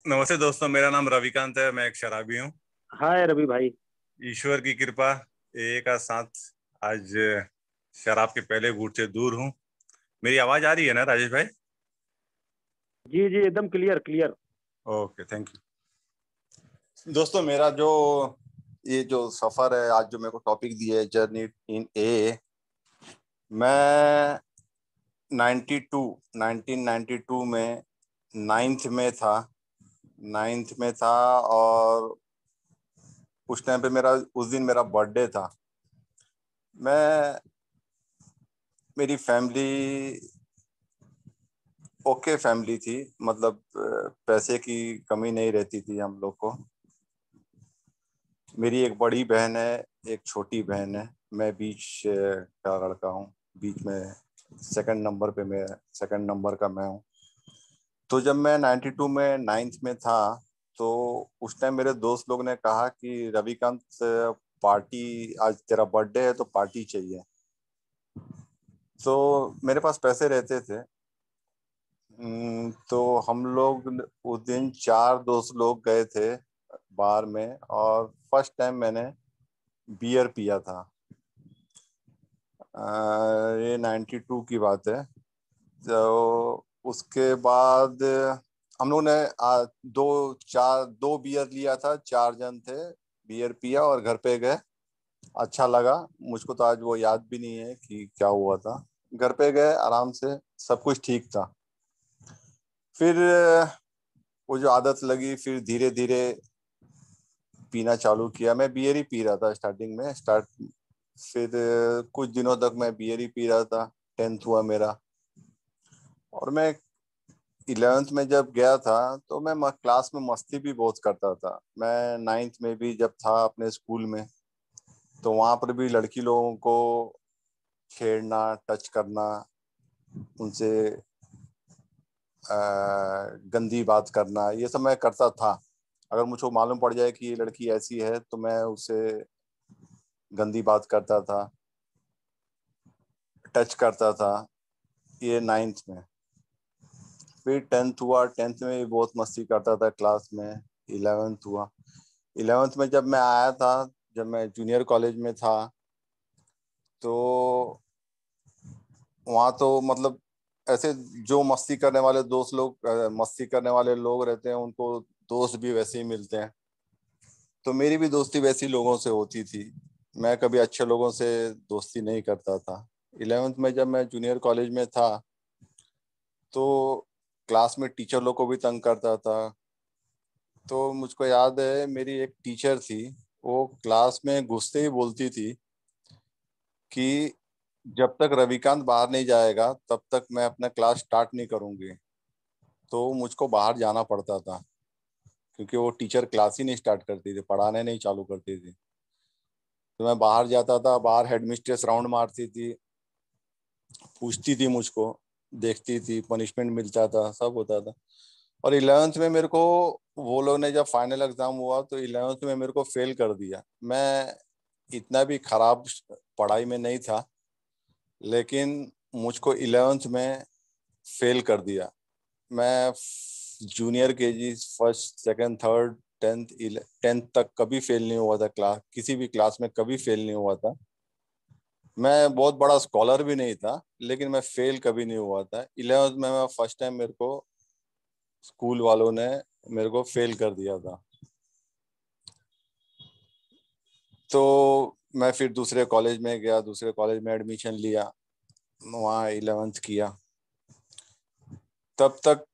नमस्ते दोस्तों, मेरा नाम रविकांत है। मैं एक शराबी हूँ। हाय रवि भाई। ईश्वर की कृपा, एक आध साथ आज शराब के पहले घूंट से दूर हूँ। मेरी आवाज आ रही है ना राजेश भाई? जी जी, एकदम clear clear. Okay, thank you. दोस्तों, मेरा जो ये जो सफर है, आज जो मेरे को टॉपिक दिया है, जर्नी इन ए, मैं 92 1992 में नाइन्थ में था। और उस टाइम पे उस दिन मेरा बर्थडे था। मैं मेरी फैमिली ओके फैमिली थी। मतलब पैसे की कमी नहीं रहती थी हम लोग को। मेरी एक बड़ी बहन है, एक छोटी बहन है। मैं बीच का लड़का हूँ। बीच में सेकंड नंबर का मैं हूँ। तो जब मैं 92 में नाइन्थ में था, तो उस टाइम मेरे दोस्त लोग ने कहा कि रविकांत, पार्टी, आज तेरा बर्थडे है तो पार्टी चाहिए। तो मेरे पास पैसे रहते थे। तो हम लोग उस दिन चार दोस्त लोग गए थे बार में, और फर्स्ट टाइम मैंने बियर पिया था। ये 92 की बात है। तो उसके बाद हम लोग ने दो बियर लिया था, चार जन थे। बियर पिया और घर पे गए। अच्छा लगा। मुझको तो आज वो याद भी नहीं है कि क्या हुआ था। घर पे गए, आराम से सब कुछ ठीक था। फिर वो जो आदत लगी, फिर धीरे धीरे पीना चालू किया। मैं बियर ही पी रहा था स्टार्टिंग में। फिर कुछ दिनों तक मैं बियर ही पी रहा था। टेंथ हुआ मेरा, और मैं इलेवेंथ में जब गया था, तो मैं क्लास में मस्ती भी बहुत करता था। मैं नाइन्थ में भी जब था अपने स्कूल में, तो वहां पर भी लड़की लोगों को छेड़ना, टच करना, उनसे गंदी बात करना, ये सब मैं करता था। अगर मुझको मालूम पड़ जाए कि ये लड़की ऐसी है, तो मैं उसे गंदी बात करता था, टच करता था। ये नाइन्थ में। फिर टेंथ हुआ। टेंथ में भी बहुत मस्ती करता था क्लास में। इलेवेंथ हुआ। इलेवेंथ में जब मैं आया था, जब मैं जूनियर कॉलेज में था, तो वहाँ तो मतलब ऐसे जो मस्ती करने वाले लोग रहते हैं, उनको दोस्त भी वैसे ही मिलते हैं। तो मेरी भी दोस्ती वैसी लोगों से होती थी। मैं कभी अच्छे लोगों से दोस्ती नहीं करता था। इलेवेंथ में जब मैं जूनियर कॉलेज में था, तो क्लास में टीचर लोग को भी तंग करता था। तो मुझको याद है, मेरी एक टीचर थी। वो क्लास में घुसते ही बोलती थी कि जब तक रविकांत बाहर नहीं जाएगा, तब तक मैं अपना क्लास स्टार्ट नहीं करूंगी। तो मुझको बाहर जाना पड़ता था, क्योंकि वो टीचर क्लास ही नहीं स्टार्ट करती थी, पढ़ाने नहीं चालू करती थी। तो मैं बाहर जाता था। बाहर हेडमिस्ट्रेस राउंड मारती थी, पूछती थी मुझको, देखती थी, पनिशमेंट मिलता था, सब होता था। और इलेवेंथ में मेरे को, वो लोग ने जब फाइनल एग्जाम हुआ, तो इलेवेंथ में मेरे को फेल कर दिया। मैं इतना भी खराब पढ़ाई में नहीं था, लेकिन मुझको इलेवेंथ में फेल कर दिया। मैं junior KG first second third tenth tenth तक कभी फेल नहीं हुआ था। किसी भी क्लास में कभी फेल नहीं हुआ था। मैं बहुत बड़ा स्कॉलर भी नहीं था, लेकिन मैं फेल कभी नहीं हुआ था। इलेवेंथ में मैं फर्स्ट टाइम, मेरे को स्कूल वालों ने मेरे को फेल कर दिया था। तो मैं फिर दूसरे कॉलेज में गया, दूसरे कॉलेज में एडमिशन लिया, वहाँ इलेवेंथ किया। तब तक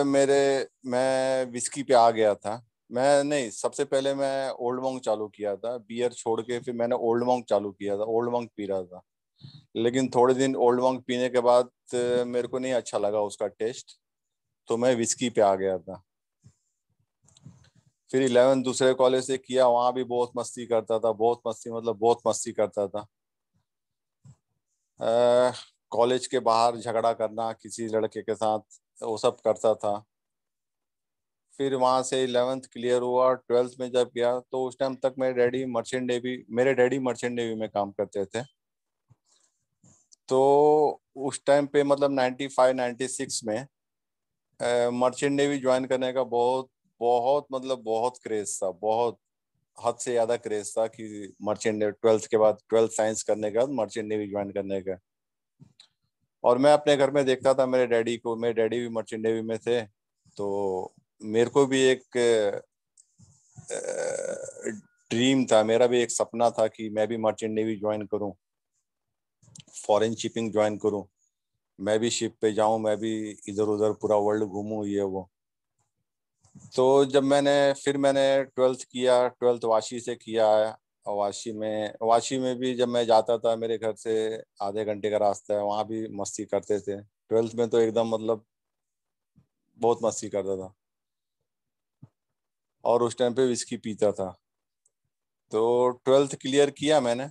मैं विस्की पे आ गया था। मैं नहीं, सबसे पहले मैं ओल्ड मॉन्क चालू किया था। बियर छोड़ के फिर मैंने ओल्ड मॉन्क चालू किया था। ओल्ड मॉन्क पी रहा था, लेकिन थोड़े दिन ओल्ड मॉन्क पीने के बाद मेरे को नहीं अच्छा लगा उसका टेस्ट। तो मैं विस्की पे आ गया था। फिर इलेवन दूसरे कॉलेज से किया, वहां भी बहुत मस्ती करता था। बहुत मस्ती मतलब बहुत मस्ती करता था। कॉलेज के बाहर झगड़ा करना किसी लड़के के साथ, वो सब करता था। फिर वहां से इलेवेंथ क्लियर हुआ। ट्वेल्थ में जब गया, तो उस टाइम तक मेरे डैडी मर्चेंट नेवी में काम करते थे। तो उस टाइम पे मतलब 95 96 में मर्चेंट नेवी ज्वाइन करने का बहुत बहुत मतलब बहुत क्रेज था, बहुत हद से ज्यादा क्रेज था कि मर्चेंट नेवी, ट्वेल्थ के बाद, ट्वेल्थ साइंस करने के बाद मर्चेंट नेवी ज्वाइन करने का। और मैं अपने घर में देखता था मेरे डैडी को, मेरे डैडी भी मर्चेंट नेवी में थे, तो मेरे को भी एक ड्रीम था, मेरा भी एक सपना था कि मैं भी मर्चेंट नेवी ज्वाइन करूं, फॉरेन शिपिंग ज्वाइन करूं, मैं भी शिप पे जाऊं, मैं भी इधर उधर पूरा वर्ल्ड घूमूं, ये वो। तो जब मैंने ट्वेल्थ किया, ट्वेल्थ वाशी से किया है। और वाशी में भी जब मैं जाता था, मेरे घर से आधे घंटे का रास्ता है, वहाँ भी मस्ती करते थे। ट्वेल्थ में तो एकदम मतलब बहुत मस्ती करता था, और उस टाइम पे विस्की पीता था। तो ट्वेल्थ क्लियर किया मैंने,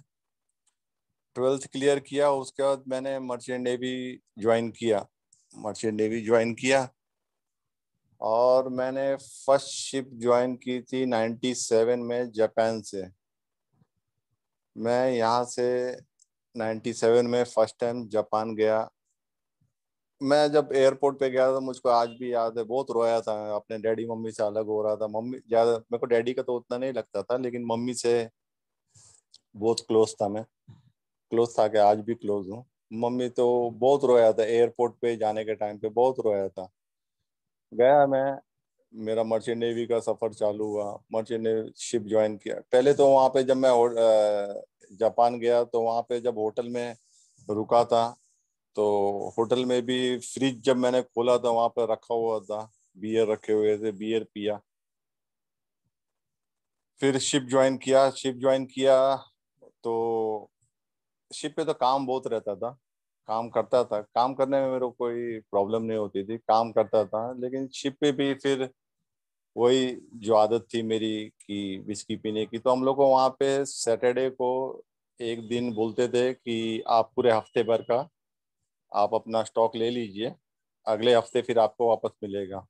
ट्वेल्थ क्लियर किया, उसके बाद मैंने मर्चेंट नेवी ज्वाइन किया, मर्चेंट नेवी ज्वाइन किया। और मैंने फर्स्ट शिप ज्वाइन की थी 97 में जापान से। मैं यहाँ से 97 में फर्स्ट टाइम जापान गया। मैं जब एयरपोर्ट पे गया था, मुझको आज भी याद है, बहुत रोया था, अपने डैडी मम्मी से अलग हो रहा था। मम्मी ज्यादा, मेरे को डैडी का तो उतना नहीं लगता था, लेकिन मम्मी से बहुत क्लोज था मैं, क्लोज था कि आज भी क्लोज हूँ। मम्मी तो बहुत रोया था, एयरपोर्ट पे जाने के टाइम पे बहुत रोया था। गया मैं, मेरा मर्चेंट नेवी का सफर चालू हुआ, मर्चेंट नेवी शिप ज्वाइन किया। पहले तो वहाँ पे जब मैं जापान गया, तो वहाँ पे जब होटल में रुका था, तो होटल में भी फ्रिज जब मैंने खोला था, वहाँ पे रखा हुआ था, बियर रखे हुए थे, बियर पिया। फिर शिप ज्वाइन किया। तो शिप पे तो काम बहुत रहता था, काम करता था, काम करने में मेरे को कोई प्रॉब्लम नहीं होती थी, काम करता था। लेकिन शिप पे भी फिर वही जो आदत थी मेरी कि विस्की पीने की, तो हम लोग को वहाँ पे सैटरडे को एक दिन बोलते थे कि आप पूरे हफ्ते भर का आप अपना स्टॉक ले लीजिए, अगले हफ्ते फिर आपको वापस मिलेगा।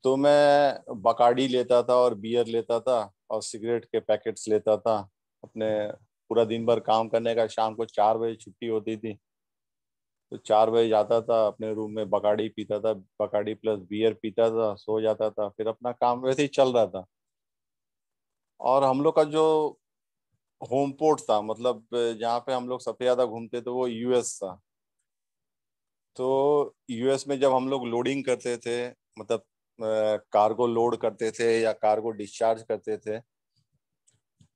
तो मैं बकाडी लेता था और बियर लेता था और सिगरेट के पैकेट्स लेता था अपने। पूरा दिन भर काम करने का, शाम को 4 बजे छुट्टी होती थी, तो 4 बजे जाता था अपने रूम में, बकाडी पीता था, बकाडी प्लस बियर पीता था, सो जाता था, फिर अपना काम वैसे ही चल रहा था। और हम लोग का जो होम पोर्ट था, मतलब जहाँ पे हम लोग सबसे ज्यादा घूमते थे, वो यूएस था। तो यूएस में जब हम लोग लोडिंग करते थे, मतलब कार्गो लोड करते थे या कार्गो डिस्चार्ज करते थे,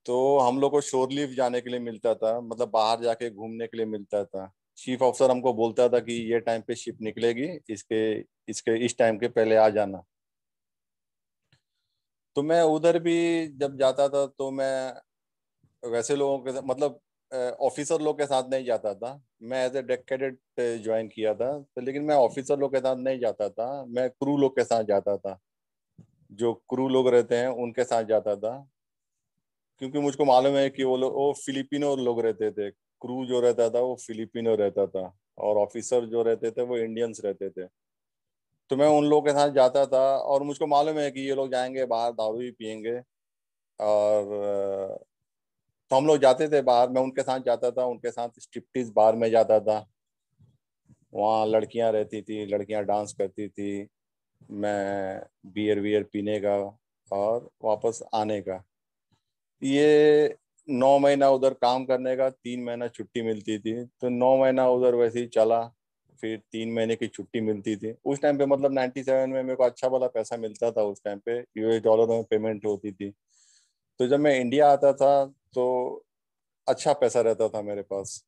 तो हम लोग को शोर लीव जाने के लिए मिलता था, मतलब बाहर जाके घूमने के लिए मिलता था। चीफ ऑफिसर हमको बोलता था कि ये टाइम पे शिप निकलेगी, इसके इसके इस टाइम के पहले आ जाना। तो मैं उधर भी जब जाता था, तो मैं वैसे लोगों के साथ, मतलब ऑफिसर लोग के साथ नहीं जाता था। मैं as a deck cadet join किया था, तो लेकिन मैं ऑफिसर लोग के साथ नहीं जाता था, मैं क्रू लोग के साथ जाता था, जो क्रू लोग रहते हैं उनके साथ जाता था। क्योंकि मुझको मालूम है कि वो फिलिपिनो लोग रहते थे, क्रू जो रहता था वो फिलिपिनो रहता था, और ऑफिसर जो रहते थे वो इंडियंस रहते थे। तो मैं उन लोगों के साथ जाता था, और मुझको मालूम है कि ये लोग जाएंगे बाहर, दारू भी पियेंगे। और तो हम लोग जाते थे बाहर, मैं उनके साथ जाता था, उनके साथ स्ट्रिप्टीज बार में जाता था। वहाँ लड़कियां रहती थी, लड़कियां डांस करती थी, मैं बियर वियर पीने का और वापस आने का। ये 9 महीना उधर काम करने का, 3 महीना छुट्टी मिलती थी, तो 9 महीना उधर वैसे ही चला। फिर 3 महीने की छुट्टी मिलती थी उस टाइम पे, मतलब 97 में मेरे को अच्छा वाला पैसा मिलता था उस टाइम पे, यूएस डॉलर में पेमेंट होती थी। तो जब मैं इंडिया आता था, तो अच्छा पैसा रहता था मेरे पास।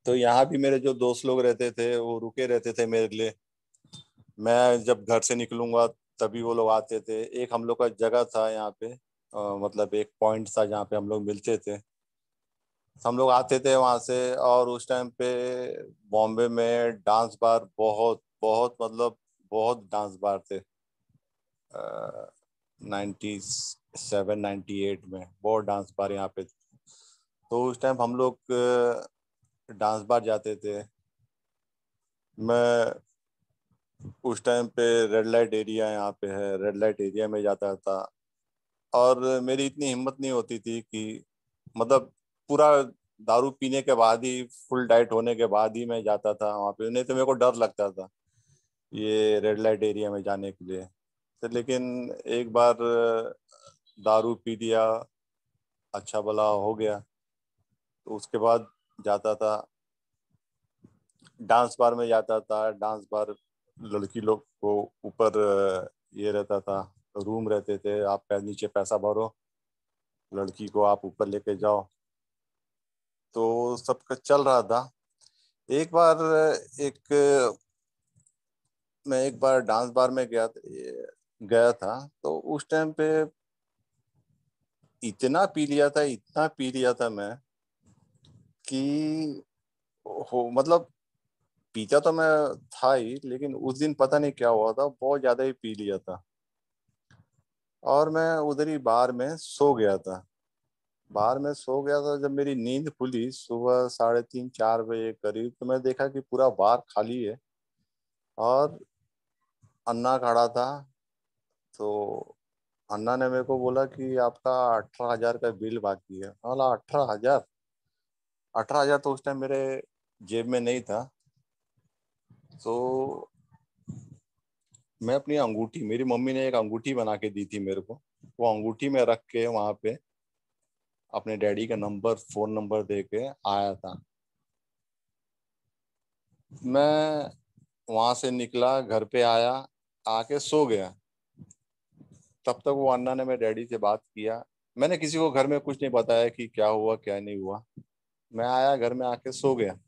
तो यहाँ भी मेरे जो दोस्त लोग रहते थे वो रुके रहते थे मेरे लिए, मैं जब घर से निकलूंगा तभी वो लोग आते थे। एक हम लोग का जगह था यहाँ पे, मतलब एक पॉइंट था जहाँ पे हम लोग मिलते थे, हम लोग आते थे वहां से। और उस टाइम पे बॉम्बे में डांस बार बहुत बहुत, मतलब बहुत डांस बार थे। 97 98 में बहुत डांस बार यहाँ पे थे। तो उस टाइम हम लोग डांस बार जाते थे। मैं उस टाइम पे रेड लाइट एरिया यहाँ पे है, रेड लाइट एरिया में जाता था। और मेरी इतनी हिम्मत नहीं होती थी कि, मतलब पूरा दारू पीने के बाद ही, फुल डाइट होने के बाद ही मैं जाता था वहाँ पे, नहीं तो मेरे को डर लगता था। ये रेड लाइट एरिया में जाने के लिए। तो लेकिन एक बार दारू पी लिया, अच्छा भला हो गया, तो उसके बाद जाता था डांस बार में, जाता था डांस बार। लड़की लोग को ऊपर ये रहता था, रूम रहते थे, आप नीचे पैसा भरो, लड़की को आप ऊपर लेके जाओ। तो सब चल रहा था। एक बार एक मैं एक बार डांस बार में गया था, तो उस टाइम पे इतना पी लिया था, इतना पी लिया था मैं कि हो मतलब पीता तो मैं था ही, लेकिन उस दिन पता नहीं क्या हुआ था, बहुत ज्यादा ही पी लिया था। और मैं उधर ही बार में सो गया था। बार में सो गया था, जब मेरी नींद खुली सुबह 3:30 4 बजे करीब, तो मैं देखा कि पूरा बार खाली है और अन्ना खड़ा था। तो अन्ना ने मेरे को बोला कि आपका 18,000 का बिल बाकी है। मैं बोला 18,000? 18,000 तो उस टाइम मेरे जेब में नहीं था। तो मैं अपनी अंगूठी, मेरी मम्मी ने एक अंगूठी बना के दी थी मेरे को, वो अंगूठी में रख के वहां पे अपने डैडी का नंबर, फोन नंबर दे के आया था। मैं वहां से निकला, घर पे आया, आके सो गया। तब तक वो अन्ना ने मेरे डैडी से बात किया। मैंने किसी को घर में कुछ नहीं बताया कि क्या हुआ क्या नहीं हुआ। मैं आया घर में, आके सो गया।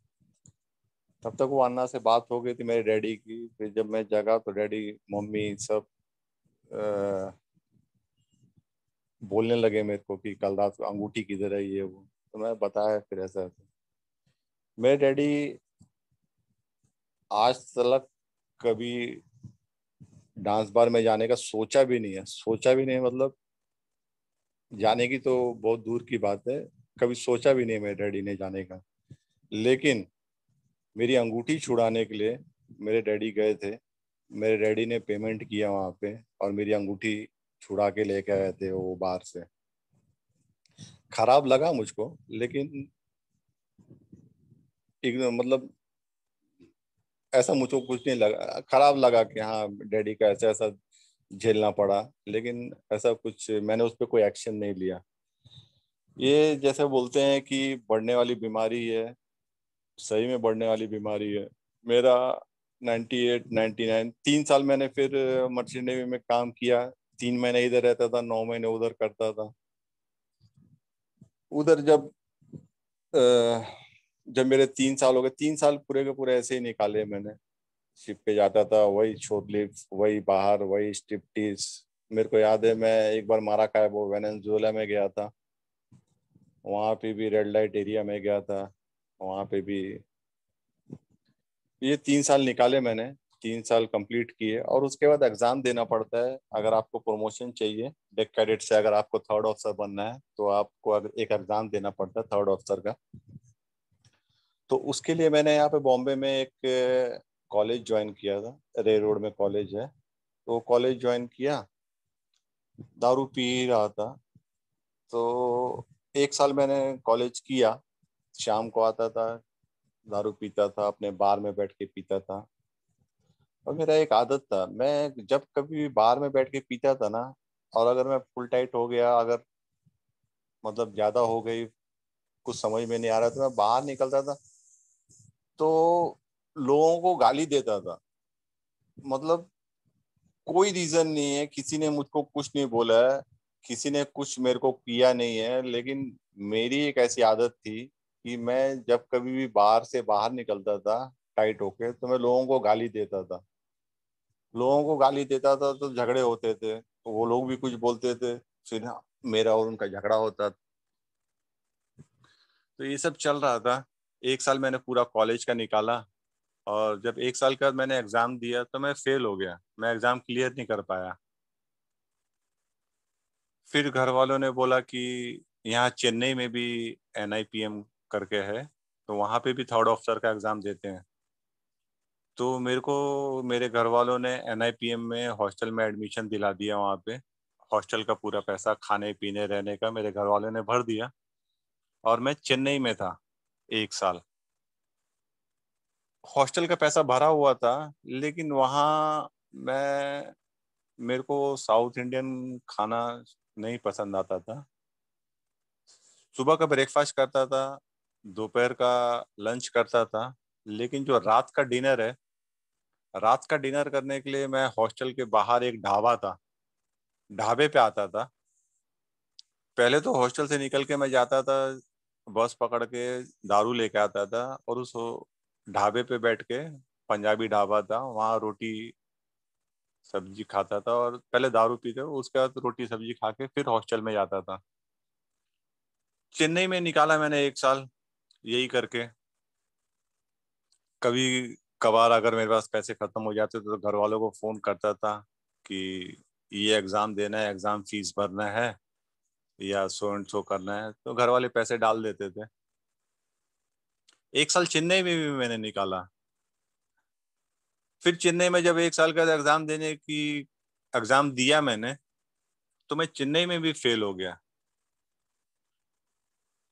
तब तक वो अन्ना से बात हो गई थी मेरे डैडी की। फिर जब मैं जगा तो डैडी मम्मी सब अ, बोलने लगे मेरे को कि कल रात को अंगूठी किधर है, ये वो। तो मैं बताया फिर ऐसा ऐसा। मेरे डैडी आज तक कभी डांस बार में जाने का सोचा भी नहीं है, सोचा भी नहीं मतलब, जाने की तो बहुत दूर की बात है, कभी सोचा भी नहीं मेरे डैडी ने जाने का। लेकिन मेरी अंगूठी छुड़ाने के लिए मेरे डैडी गए थे। मेरे डैडी ने पेमेंट किया वहां पे, और मेरी अंगूठी छुड़ा के लेके आए थे वो बाहर से। खराब लगा मुझको, लेकिन एक मतलब ऐसा मुझको कुछ नहीं लगा, खराब लगा कि हाँ डैडी का ऐसा ऐसा झेलना पड़ा, लेकिन ऐसा कुछ मैंने उस पर कोई एक्शन नहीं लिया। ये जैसे बोलते हैं कि बढ़ने वाली बीमारी है, सही में बढ़ने वाली बीमारी है। मेरा 98 99 3 साल मैंने फिर मर्चेंट नेवी में काम किया। 3 महीने इधर रहता था, 9 महीने उधर करता था। उधर अ, जब मेरे 3 साल हो गए, 3 साल पूरे के पूरे ऐसे ही निकाले मैंने। शिप पे जाता था, वही शोर लिफ्ट, वही बाहर, वही स्ट्रिप्टीज। मेरे को याद है मैं एक बार माराकाइबो वेनेजुएला में गया था, वहां पे भी रेड लाइट एरिया में गया था, वहां पे भी। ये 3 साल निकाले मैंने, 3 साल कंप्लीट किए, और उसके बाद एग्जाम देना पड़ता है अगर आपको प्रमोशन चाहिए। डेक कैडेट से अगर आपको थर्ड ऑफिसर बनना है तो आपको अगर एक एग्जाम देना पड़ता है थर्ड ऑफिसर का। तो उसके लिए मैंने यहाँ पे बॉम्बे में एक कॉलेज ज्वाइन किया था, रे रोड में कॉलेज है, तो कॉलेज ज्वाइन किया। दारू पी रहा था, तो 1 साल मैंने कॉलेज किया। शाम को आता था, दारू पीता था, अपने बार में बैठ के पीता था। और मेरा एक आदत था, मैं जब कभी बार में बैठ के पीता था ना, और अगर मैं फुल टाइट हो गया, अगर मतलब ज्यादा हो गई, कुछ समझ में नहीं आ रहा, तो मैं बाहर निकलता था, तो लोगों को गाली देता था। मतलब कोई रीजन नहीं है, किसी ने मुझको कुछ नहीं बोला है, किसी ने कुछ मेरे को किया नहीं है, लेकिन मेरी एक ऐसी आदत थी कि मैं जब कभी भी बाहर से बाहर निकलता था टाइट होके, तो मैं लोगों को गाली देता था। लोगों को गाली देता था तो झगड़े होते थे, तो वो लोग भी कुछ बोलते थे, फिर मेरा और उनका झगड़ा होता। तो ये सब चल रहा था। 1 साल मैंने पूरा कॉलेज का निकाला, और जब 1 साल के बाद मैंने एग्जाम दिया तो मैं फेल हो गया, मैं एग्जाम क्लियर नहीं कर पाया। फिर घर वालों ने बोला कि यहाँ चेन्नई में भी NIPM करके है, तो वहाँ पे भी थर्ड ऑफिसर का एग्जाम देते हैं। तो मेरे को मेरे घर वालों ने NIPM में हॉस्टल में एडमिशन दिला दिया वहाँ पे। हॉस्टल का पूरा पैसा खाने पीने रहने का मेरे घर वालों ने भर दिया, और मैं चेन्नई में था 1 साल। हॉस्टल का पैसा भरा हुआ था, लेकिन वहाँ मैं मेरे को साउथ इंडियन खाना नहीं पसंद आता था। सुबह का ब्रेकफास्ट करता था, दोपहर का लंच करता था, लेकिन जो रात का डिनर है, रात का डिनर करने के लिए मैं हॉस्टल के बाहर एक ढाबा था, ढाबे पे आता था। पहले तो हॉस्टल से निकल के मैं जाता था, बस पकड़ के दारू लेके आता था, और उस ढाबे पे बैठ के, पंजाबी ढाबा था वहाँ, रोटी सब्जी खाता था, और पहले दारू पीते उसके बाद रोटी सब्जी खा के फिर हॉस्टल में जाता था। चेन्नई में निकाला मैंने 1 साल यही करके। कभी कभार अगर मेरे पास पैसे खत्म हो जाते तो घर वालों को फोन करता था कि ये एग्जाम देना है, एग्जाम फीस भरना है, या सो एंड सो करना है, तो घर वाले पैसे डाल देते थे। 1 साल चेन्नई में भी मैंने निकाला। फिर चेन्नई में जब 1 साल का एग्जाम देने की एग्जाम दिया मैंने, तो मैं चेन्नई में भी फेल हो गया।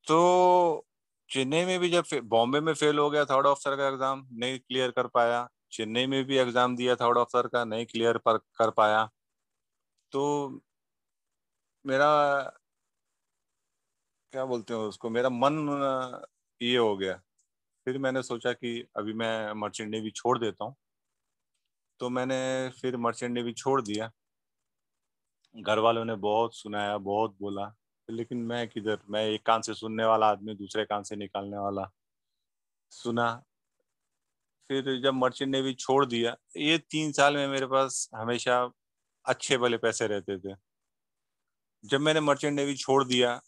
तो चेन्नई में भी जब बॉम्बे में फेल हो गया, थर्ड ऑफिसर का एग्जाम नहीं क्लियर कर पाया। चेन्नई में भी एग्जाम दिया थर्ड ऑफिसर का, नहीं क्लियर कर पाया। तो मेरा, क्या बोलते हैं उसको, मेरा मन ये हो गया। फिर मैंने सोचा कि अभी मैं मर्चेंट नेवी छोड़ देता हूँ। तो मैंने फिर मर्चेंट नेवी छोड़ दिया। घर वालों ने बहुत सुनाया, बहुत बोला, लेकिन मैं किधर, मैं एक कान से सुनने वाला आदमी, दूसरे कान से निकालने वाला। सुना। फिर जब मर्चेंट नेवी छोड़ दिया, ये 3 साल में मेरे पास हमेशा अच्छे भले पैसे रहते थे। जब मैंने मर्चेंट नेवी छोड़ दिया,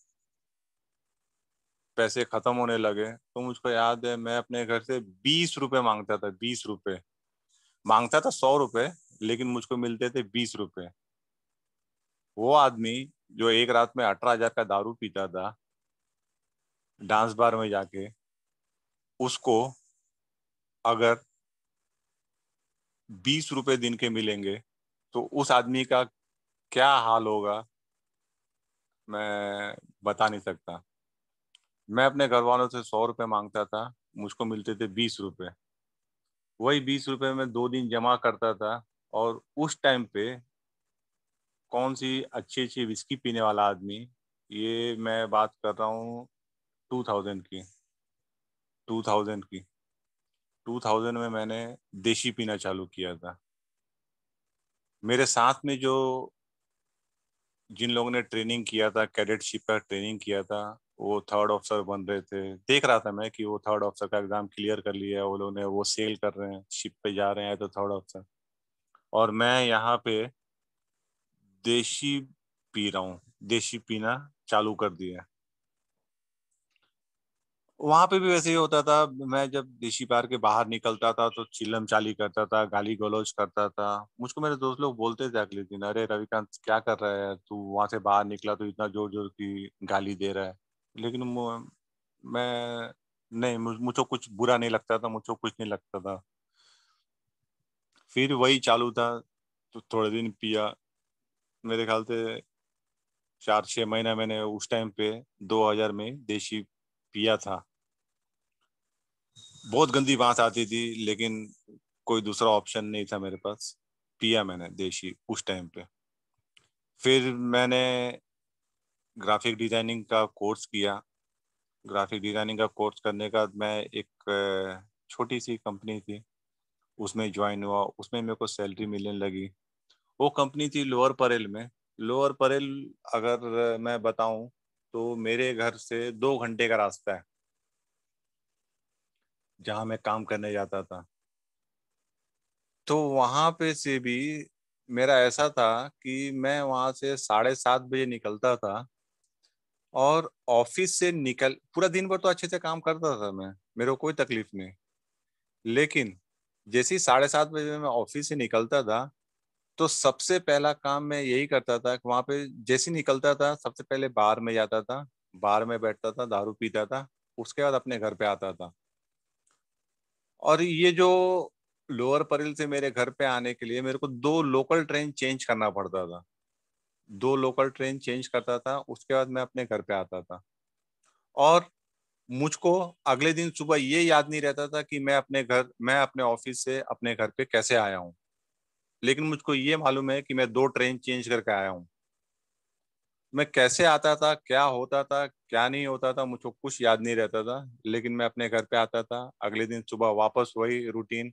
पैसे खत्म होने लगे, तो मुझको याद है मैं अपने घर से 20 रुपए मांगता था, 20 रुपए। मांगता था 100 रुपए, लेकिन मुझको मिलते थे 20 रुपए। वो आदमी जो एक रात में 18,000 का दारू पीता था डांस बार में जाके, उसको अगर 20 रुपए दिन के मिलेंगे, तो उस आदमी का क्या हाल होगा, मैं बता नहीं सकता। मैं अपने घर वालों से 100 रुपए मांगता था, मुझको मिलते थे 20 रुपए। वही 20 रुपए में 2 दिन जमा करता था। और उस टाइम पे कौन सी अच्छी अच्छी विस्की पीने वाला आदमी, ये मैं बात कर रहा हूँ 2000 की, 2000 की, 2000 में मैंने देशी पीना चालू किया था। मेरे साथ में जो, जिन लोगों ने ट्रेनिंग किया था, कैडेटशिप का ट्रेनिंग किया था, वो थर्ड ऑफिसर बन रहे थे। देख रहा था मैं कि वो थर्ड ऑफिसर का एग्जाम क्लियर कर लिया है, वो लोग ने, वो सेल कर रहे हैं, शिप पे जा रहे हैं तो थर्ड ऑफिसर। और मैं यहाँ पे देशी पी रहा हूँ, देशी पीना चालू कर दिया। वहां पे भी वैसे ही होता था। मैं जब देशी पार के बाहर निकलता था तो चिल्लम चाली करता था, गाली गलौज करता था। मुझको मेरे दोस्त लोग बोलते थे अगले दिन, अरे रविकांत क्या कर रहा है तू, वहां से बाहर निकला तो इतना जोर जोर की गाली दे रहा है। लेकिन मैं नहीं, मुझको कुछ बुरा नहीं लगता था, मुझको कुछ नहीं लगता था। फिर वही चालू था, तो थोड़े दिन पिया। मेरे ख्याल से 4-6 महीना मैंने उस टाइम पे 2000 में देशी पिया था। बहुत गंदी बात आती थी, लेकिन कोई दूसरा ऑप्शन नहीं था मेरे पास। पिया मैंने देशी उस टाइम पे। फिर मैंने ग्राफिक डिजाइनिंग का कोर्स किया। ग्राफिक डिजाइनिंग का कोर्स करने का बाद मैं एक छोटी सी कंपनी थी उसमें ज्वाइन हुआ। उसमें मेरे को सैलरी मिलने लगी। वो कंपनी थी लोअर परेल में। लोअर परेल, अगर मैं बताऊं, तो मेरे घर से 2 घंटे का रास्ता है जहाँ मैं काम करने जाता था। तो वहां पे से भी मेरा ऐसा था कि मैं वहां से 7:30 बजे निकलता था, और ऑफिस से निकल पूरा दिन भर तो अच्छे से काम करता था मैं, मेरे को कोई तकलीफ नहीं। लेकिन जैसे ही 7:30 बजे मैं ऑफिस से निकलता था, तो सबसे पहला काम मैं यही करता था कि वहां पे जैसे ही निकलता था सबसे पहले बार में जाता था, बार में बैठता था, दारू पीता था, उसके बाद अपने घर पे आता था। और ये जो लोअर परिल से मेरे घर पे आने के लिए मेरे को 2 लोकल ट्रेन चेंज करना पड़ता था। 2 लोकल ट्रेन चेंज करता था, उसके बाद मैं अपने घर पे आता था। और मुझको अगले दिन सुबह ये याद नहीं रहता था कि मैं अपने ऑफिस से अपने घर पे कैसे आया हूँ। लेकिन मुझको ये मालूम है कि मैं 2 ट्रेन चेंज करके आया हूँ। मैं कैसे आता था, क्या होता था, क्या नहीं होता था, मुझको कुछ याद नहीं रहता था। लेकिन मैं अपने घर पे आता था, अगले दिन सुबह वापस वही रूटीन।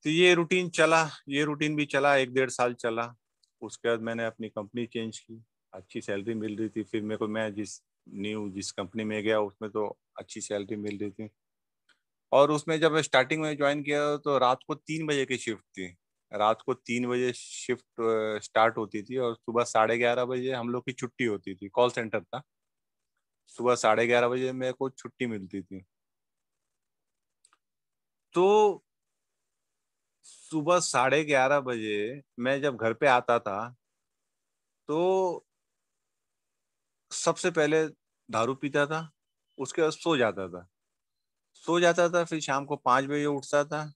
तो ये रूटीन भी चला, 1 डेढ़ साल चला। उसके बाद मैंने अपनी कंपनी चेंज की। अच्छी सैलरी मिल रही थी, फिर मेरे को मैं जिस कंपनी में गया उसमें तो अच्छी सैलरी मिल रही थी। और उसमें जब स्टार्टिंग में ज्वाइन किया तो रात को 3 बजे की शिफ्ट थी। रात को 3 बजे शिफ्ट स्टार्ट होती थी और सुबह 11:30 बजे हम लोग की छुट्टी होती थी। कॉल सेंटर था। सुबह 11:30 बजे मेरे को छुट्टी मिलती थी। तो सुबह 11:30 बजे मैं जब घर पे आता था तो सबसे पहले दारू पीता था। उसके बाद सो जाता था, फिर शाम को 5 बजे उठता था।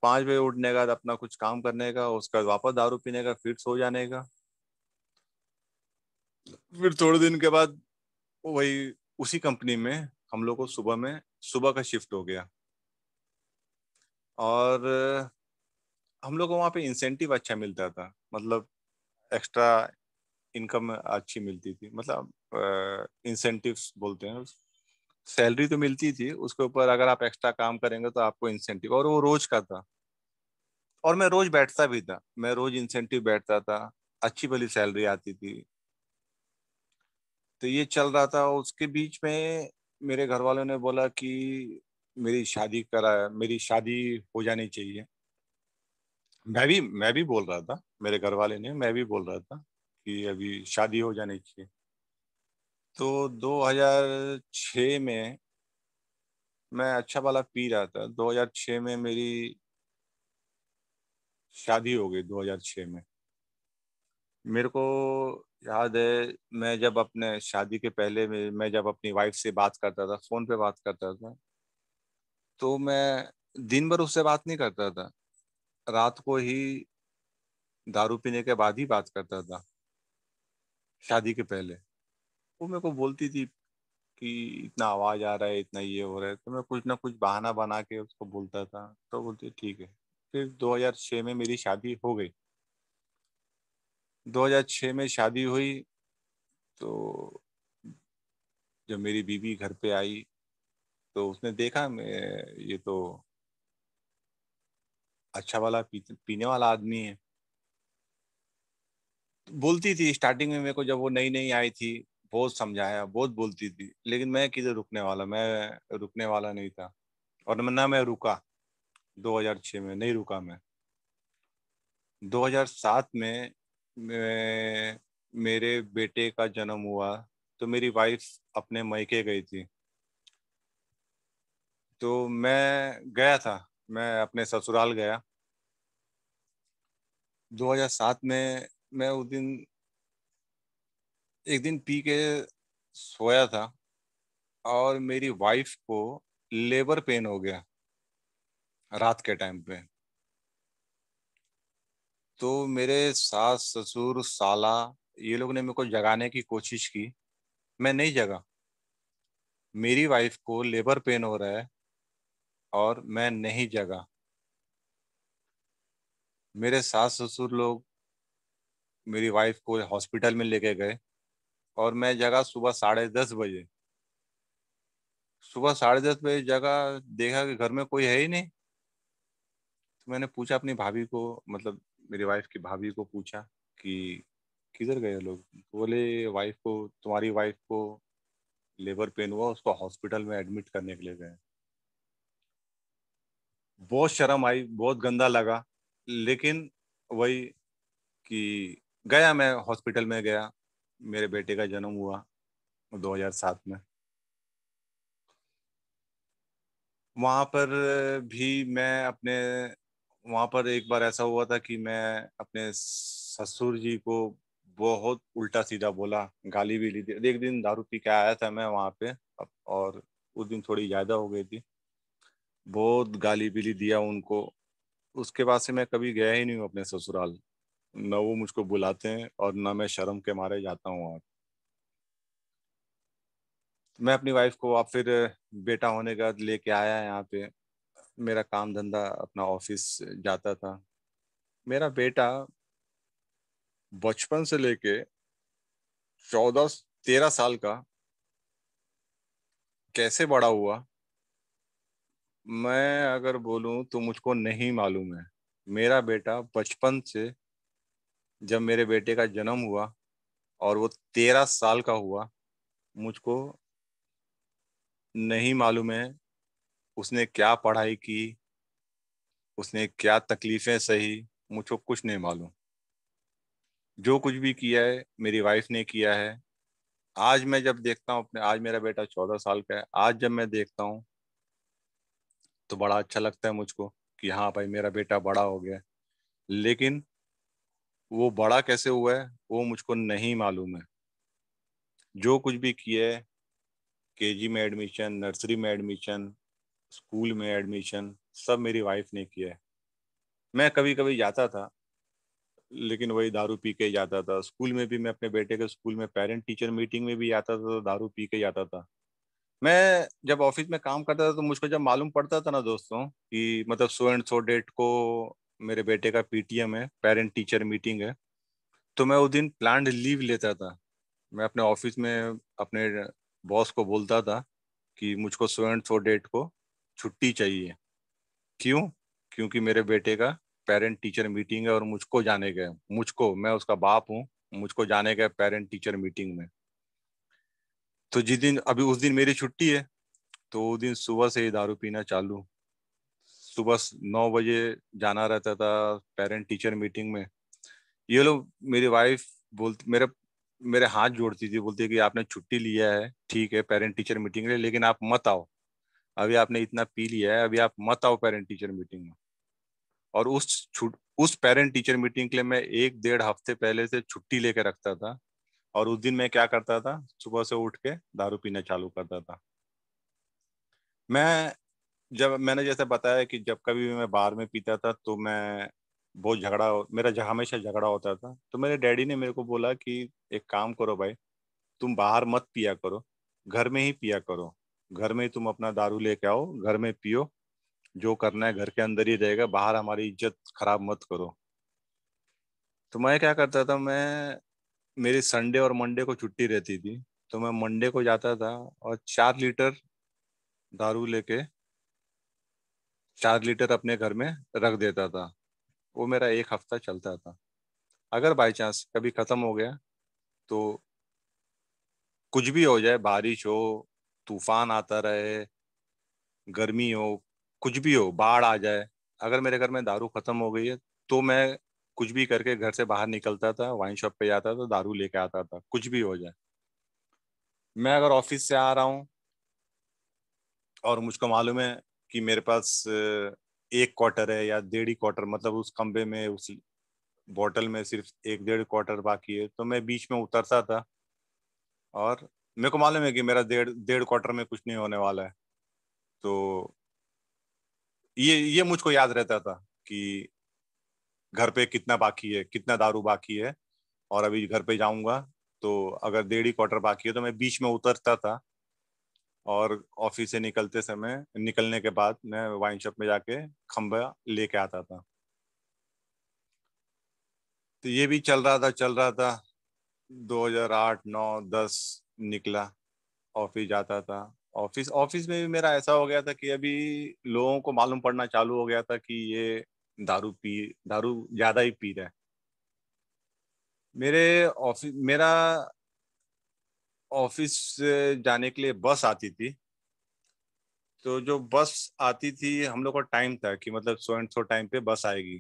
5 बजे उठने के बाद अपना कुछ काम करने का, उसके बाद वापस दारू पीने का, फिर सो जाने का। फिर थोड़े दिन के बाद वही उसी कंपनी में हम लोग को सुबह का शिफ्ट हो गया। और हम लोग को वहाँ पे इंसेंटिव अच्छा मिलता था। मतलब एक्स्ट्रा इनकम अच्छी मिलती थी। मतलब इंसेंटिव्स बोलते हैं। सैलरी तो मिलती थी, उसके ऊपर अगर आप एक्स्ट्रा काम करेंगे तो आपको इंसेंटिव, और वो रोज का था। और मैं रोज बैठता भी था, मैं रोज इंसेंटिव बैठता था। अच्छी भली सैलरी आती थी। तो ये चल रहा था। उसके बीच में मेरे घर वालों ने बोला कि मेरी शादी हो जानी चाहिए। मैं भी बोल रहा था, मेरे घर वाले ने, मैं भी बोल रहा था कि अभी शादी हो जानी चाहिए। तो 2006 में मैं अच्छा वाला पी रहा था। 2006 में मेरी शादी हो गई। 2006 में मेरे को याद है, मैं जब अपने शादी के पहले में मैं जब अपनी वाइफ से बात करता था, फोन पे बात करता था, तो मैं दिन भर उससे बात नहीं करता था। रात को ही दारू पीने के बाद ही बात करता था। शादी के पहले वो मेरे को बोलती थी कि इतना आवाज आ रहा है, इतना ये हो रहा है, तो मैं कुछ ना कुछ बहाना बना के उसको बोलता था, तो बोलती ठीक है। फिर 2006 में मेरी शादी हो गई। 2006 में शादी हुई। तो जब मेरी बीवी घर पे आई तो उसने देखा मैं ये तो अच्छा वाला पीने वाला आदमी है। बोलती थी स्टार्टिंग में मेरे को, जब वो नई नई आई थी, बहुत समझाया, बहुत बोलती थी, लेकिन मैं किधर रुकने वाला, मैं रुकने वाला नहीं था। और ना मैं रुका। 2006 में नहीं रुका मैं। 2007 में मेरे बेटे का जन्म हुआ। तो मेरी वाइफ अपने मायके गई थी। तो मैं गया था, मैं अपने ससुराल गया। 2007 में मैं उस दिन एक दिन पी के सोया था और मेरी वाइफ को लेबर पेन हो गया रात के टाइम पे। तो मेरे सास ससुर साला ये लोग ने मेरे को जगाने की कोशिश की। मैं नहीं जगा। मेरी वाइफ को लेबर पेन हो रहा है और मैं नहीं जगा। मेरे सास ससुर लोग मेरी वाइफ को हॉस्पिटल में लेके गए और मैं जगा सुबह 10:30 बजे। सुबह 10:30 बजे जगा, देखा कि घर में कोई है ही नहीं। तो मैंने पूछा अपनी भाभी को, मतलब मेरी वाइफ की भाभी को पूछा कि किधर गए लोग। तो बोले तुम्हारी वाइफ को लेबर पेन हुआ, उसको हॉस्पिटल में एडमिट करने के लिए गए। बहुत शर्म आई, बहुत गंदा लगा। लेकिन वही कि गया, मैं हॉस्पिटल में गया। मेरे बेटे का जन्म हुआ 2007 में। वहां पर भी मैं अपने वहां पर एक बार ऐसा हुआ था कि मैं अपने ससुर जी को बहुत उल्टा सीधा बोला, गाली भी ली थी। एक दिन दारू पी के आया था मैं वहां पे, और उस दिन थोड़ी ज्यादा हो गई थी। बहुत गाली भी दिया उनको। उसके बाद से मैं कभी गया ही नहीं हूँ अपने ससुराल। न वो मुझको बुलाते हैं और न मैं शर्म के मारे जाता हूँ वहाँ। मैं अपनी वाइफ को अब फिर बेटा होने के बाद लेके आया यहाँ पे। मेरा काम धंधा अपना ऑफिस जाता था। मेरा बेटा बचपन से लेके 14 13 साल का कैसे बड़ा हुआ, मैं अगर बोलूं तो मुझको नहीं मालूम है। मेरा बेटा बचपन से, जब मेरे बेटे का जन्म हुआ और वो 13 साल का हुआ, मुझको नहीं मालूम है उसने क्या पढ़ाई की, उसने क्या तकलीफें सही, मुझको कुछ नहीं मालूम। जो कुछ भी किया है मेरी वाइफ ने किया है। आज मैं जब देखता हूँ अपने, आज मेरा बेटा 14 साल का है, आज जब मैं देखता हूँ तो बड़ा अच्छा लगता है मुझको कि हाँ भाई मेरा बेटा बड़ा हो गया है। लेकिन वो बड़ा कैसे हुआ है वो मुझको नहीं मालूम है। जो कुछ भी किया है, केजी में एडमिशन, नर्सरी में एडमिशन, स्कूल में एडमिशन, सब मेरी वाइफ ने किया है। मैं कभी कभी जाता था, लेकिन वही दारू पी के ही जाता था। स्कूल में भी मैं अपने बेटे के स्कूल में पेरेंट टीचर मीटिंग में भी आता था तो दारू पी के जाता था। मैं जब ऑफिस में काम करता था तो मुझको जब मालूम पड़ता था ना दोस्तों कि मतलब सो एंड सो डेट को मेरे बेटे का पीटीएम है, पेरेंट टीचर मीटिंग है, तो मैं उस दिन प्लान्ड लीव लेता था। मैं अपने ऑफिस में अपने बॉस को बोलता था कि मुझको सो एंड सो डेट को छुट्टी चाहिए। क्यों? क्योंकि मेरे बेटे का पेरेंट टीचर मीटिंग है और मुझको जाने का है। मुझको, मैं उसका बाप हूँ, मुझको जाने का है पेरेंट टीचर मीटिंग में। तो जिस दिन, अभी उस दिन मेरी छुट्टी है, तो उस दिन सुबह से ही दारू पीना चालू। सुबह 9 बजे जाना रहता था पेरेंट टीचर मीटिंग में। ये लोग, मेरी वाइफ बोलती, मेरे मेरे हाथ जोड़ती थी, बोलती है कि आपने छुट्टी लिया है ठीक है पेरेंट टीचर मीटिंग के लिए, लेकिन आप मत आओ। अभी आपने इतना पी लिया है, अभी आप मत आओ पेरेंट टीचर मीटिंग में। और उस पेरेंट टीचर मीटिंग के लिए मैं 1 1.5 हफ्ते पहले से छुट्टी लेके रखता था। और उस दिन मैं क्या करता था, सुबह से उठ के दारू पीना चालू करता था। मैं, जब मैंने जैसे बताया कि जब कभी भी मैं बार में पीता था तो मैं बहुत मेरा हमेशा झगड़ा होता था। तो मेरे डैडी ने मेरे को बोला कि एक काम करो भाई, तुम बाहर मत पिया करो, घर में ही पिया करो। घर में ही तुम अपना दारू लेके आओ, घर में पियो, जो करना है घर के अंदर ही रहेगा, बाहर हमारी इज्जत खराब मत करो। तो मैं क्या करता था, मैं, मेरी संडे और मंडे को छुट्टी रहती थी, तो मैं मंडे को जाता था और 4 लीटर दारू लेके 4 लीटर अपने घर में रख देता था। वो मेरा 1 हफ्ता चलता था। अगर बाई चांस कभी खत्म हो गया तो कुछ भी हो जाए, बारिश हो, तूफान आता रहे, गर्मी हो, कुछ भी हो, बाढ़ आ जाए, अगर मेरे घर में दारू खत्म हो गई है तो मैं कुछ भी करके घर से बाहर निकलता था, वाइन शॉप पे जाता था, दारू लेके आता था, कुछ भी हो जाए। मैं अगर ऑफिस से आ रहा हूँ और मुझको मालूम है कि मेरे पास 1 क्वार्टर है या 1.5 क्वार्टर, मतलब उस खंबे में, उस बोतल में सिर्फ 1 1.5 क्वार्टर बाकी है, तो मैं बीच में उतरता था। और मेरे को मालूम है कि मेरा 1 1.5 क्वार्टर में कुछ नहीं होने वाला है। तो ये मुझको याद रहता था कि घर पे कितना बाकी है, कितना दारू बाकी है, और अभी घर पे जाऊंगा तो अगर 1.5 क्वार्टर बाकी है तो मैं बीच में उतरता था। और ऑफिस से निकलने के बाद मैं वाइन शॉप में जाके खंबा लेके आता था। तो ये भी चल रहा था 2008 9 10 निकला, ऑफिस जाता था। ऑफिस ऑफिस में भी मेरा ऐसा हो गया था कि अभी लोगों को मालूम पड़ना चालू हो गया था कि ये दारू ज्यादा ही पी रहा है। मेरा ऑफिस से जाने के लिए बस आती थी। तो जो बस आती थी, हम लोग का टाइम था कि मतलब सो एंड सो टाइम पे बस आएगी।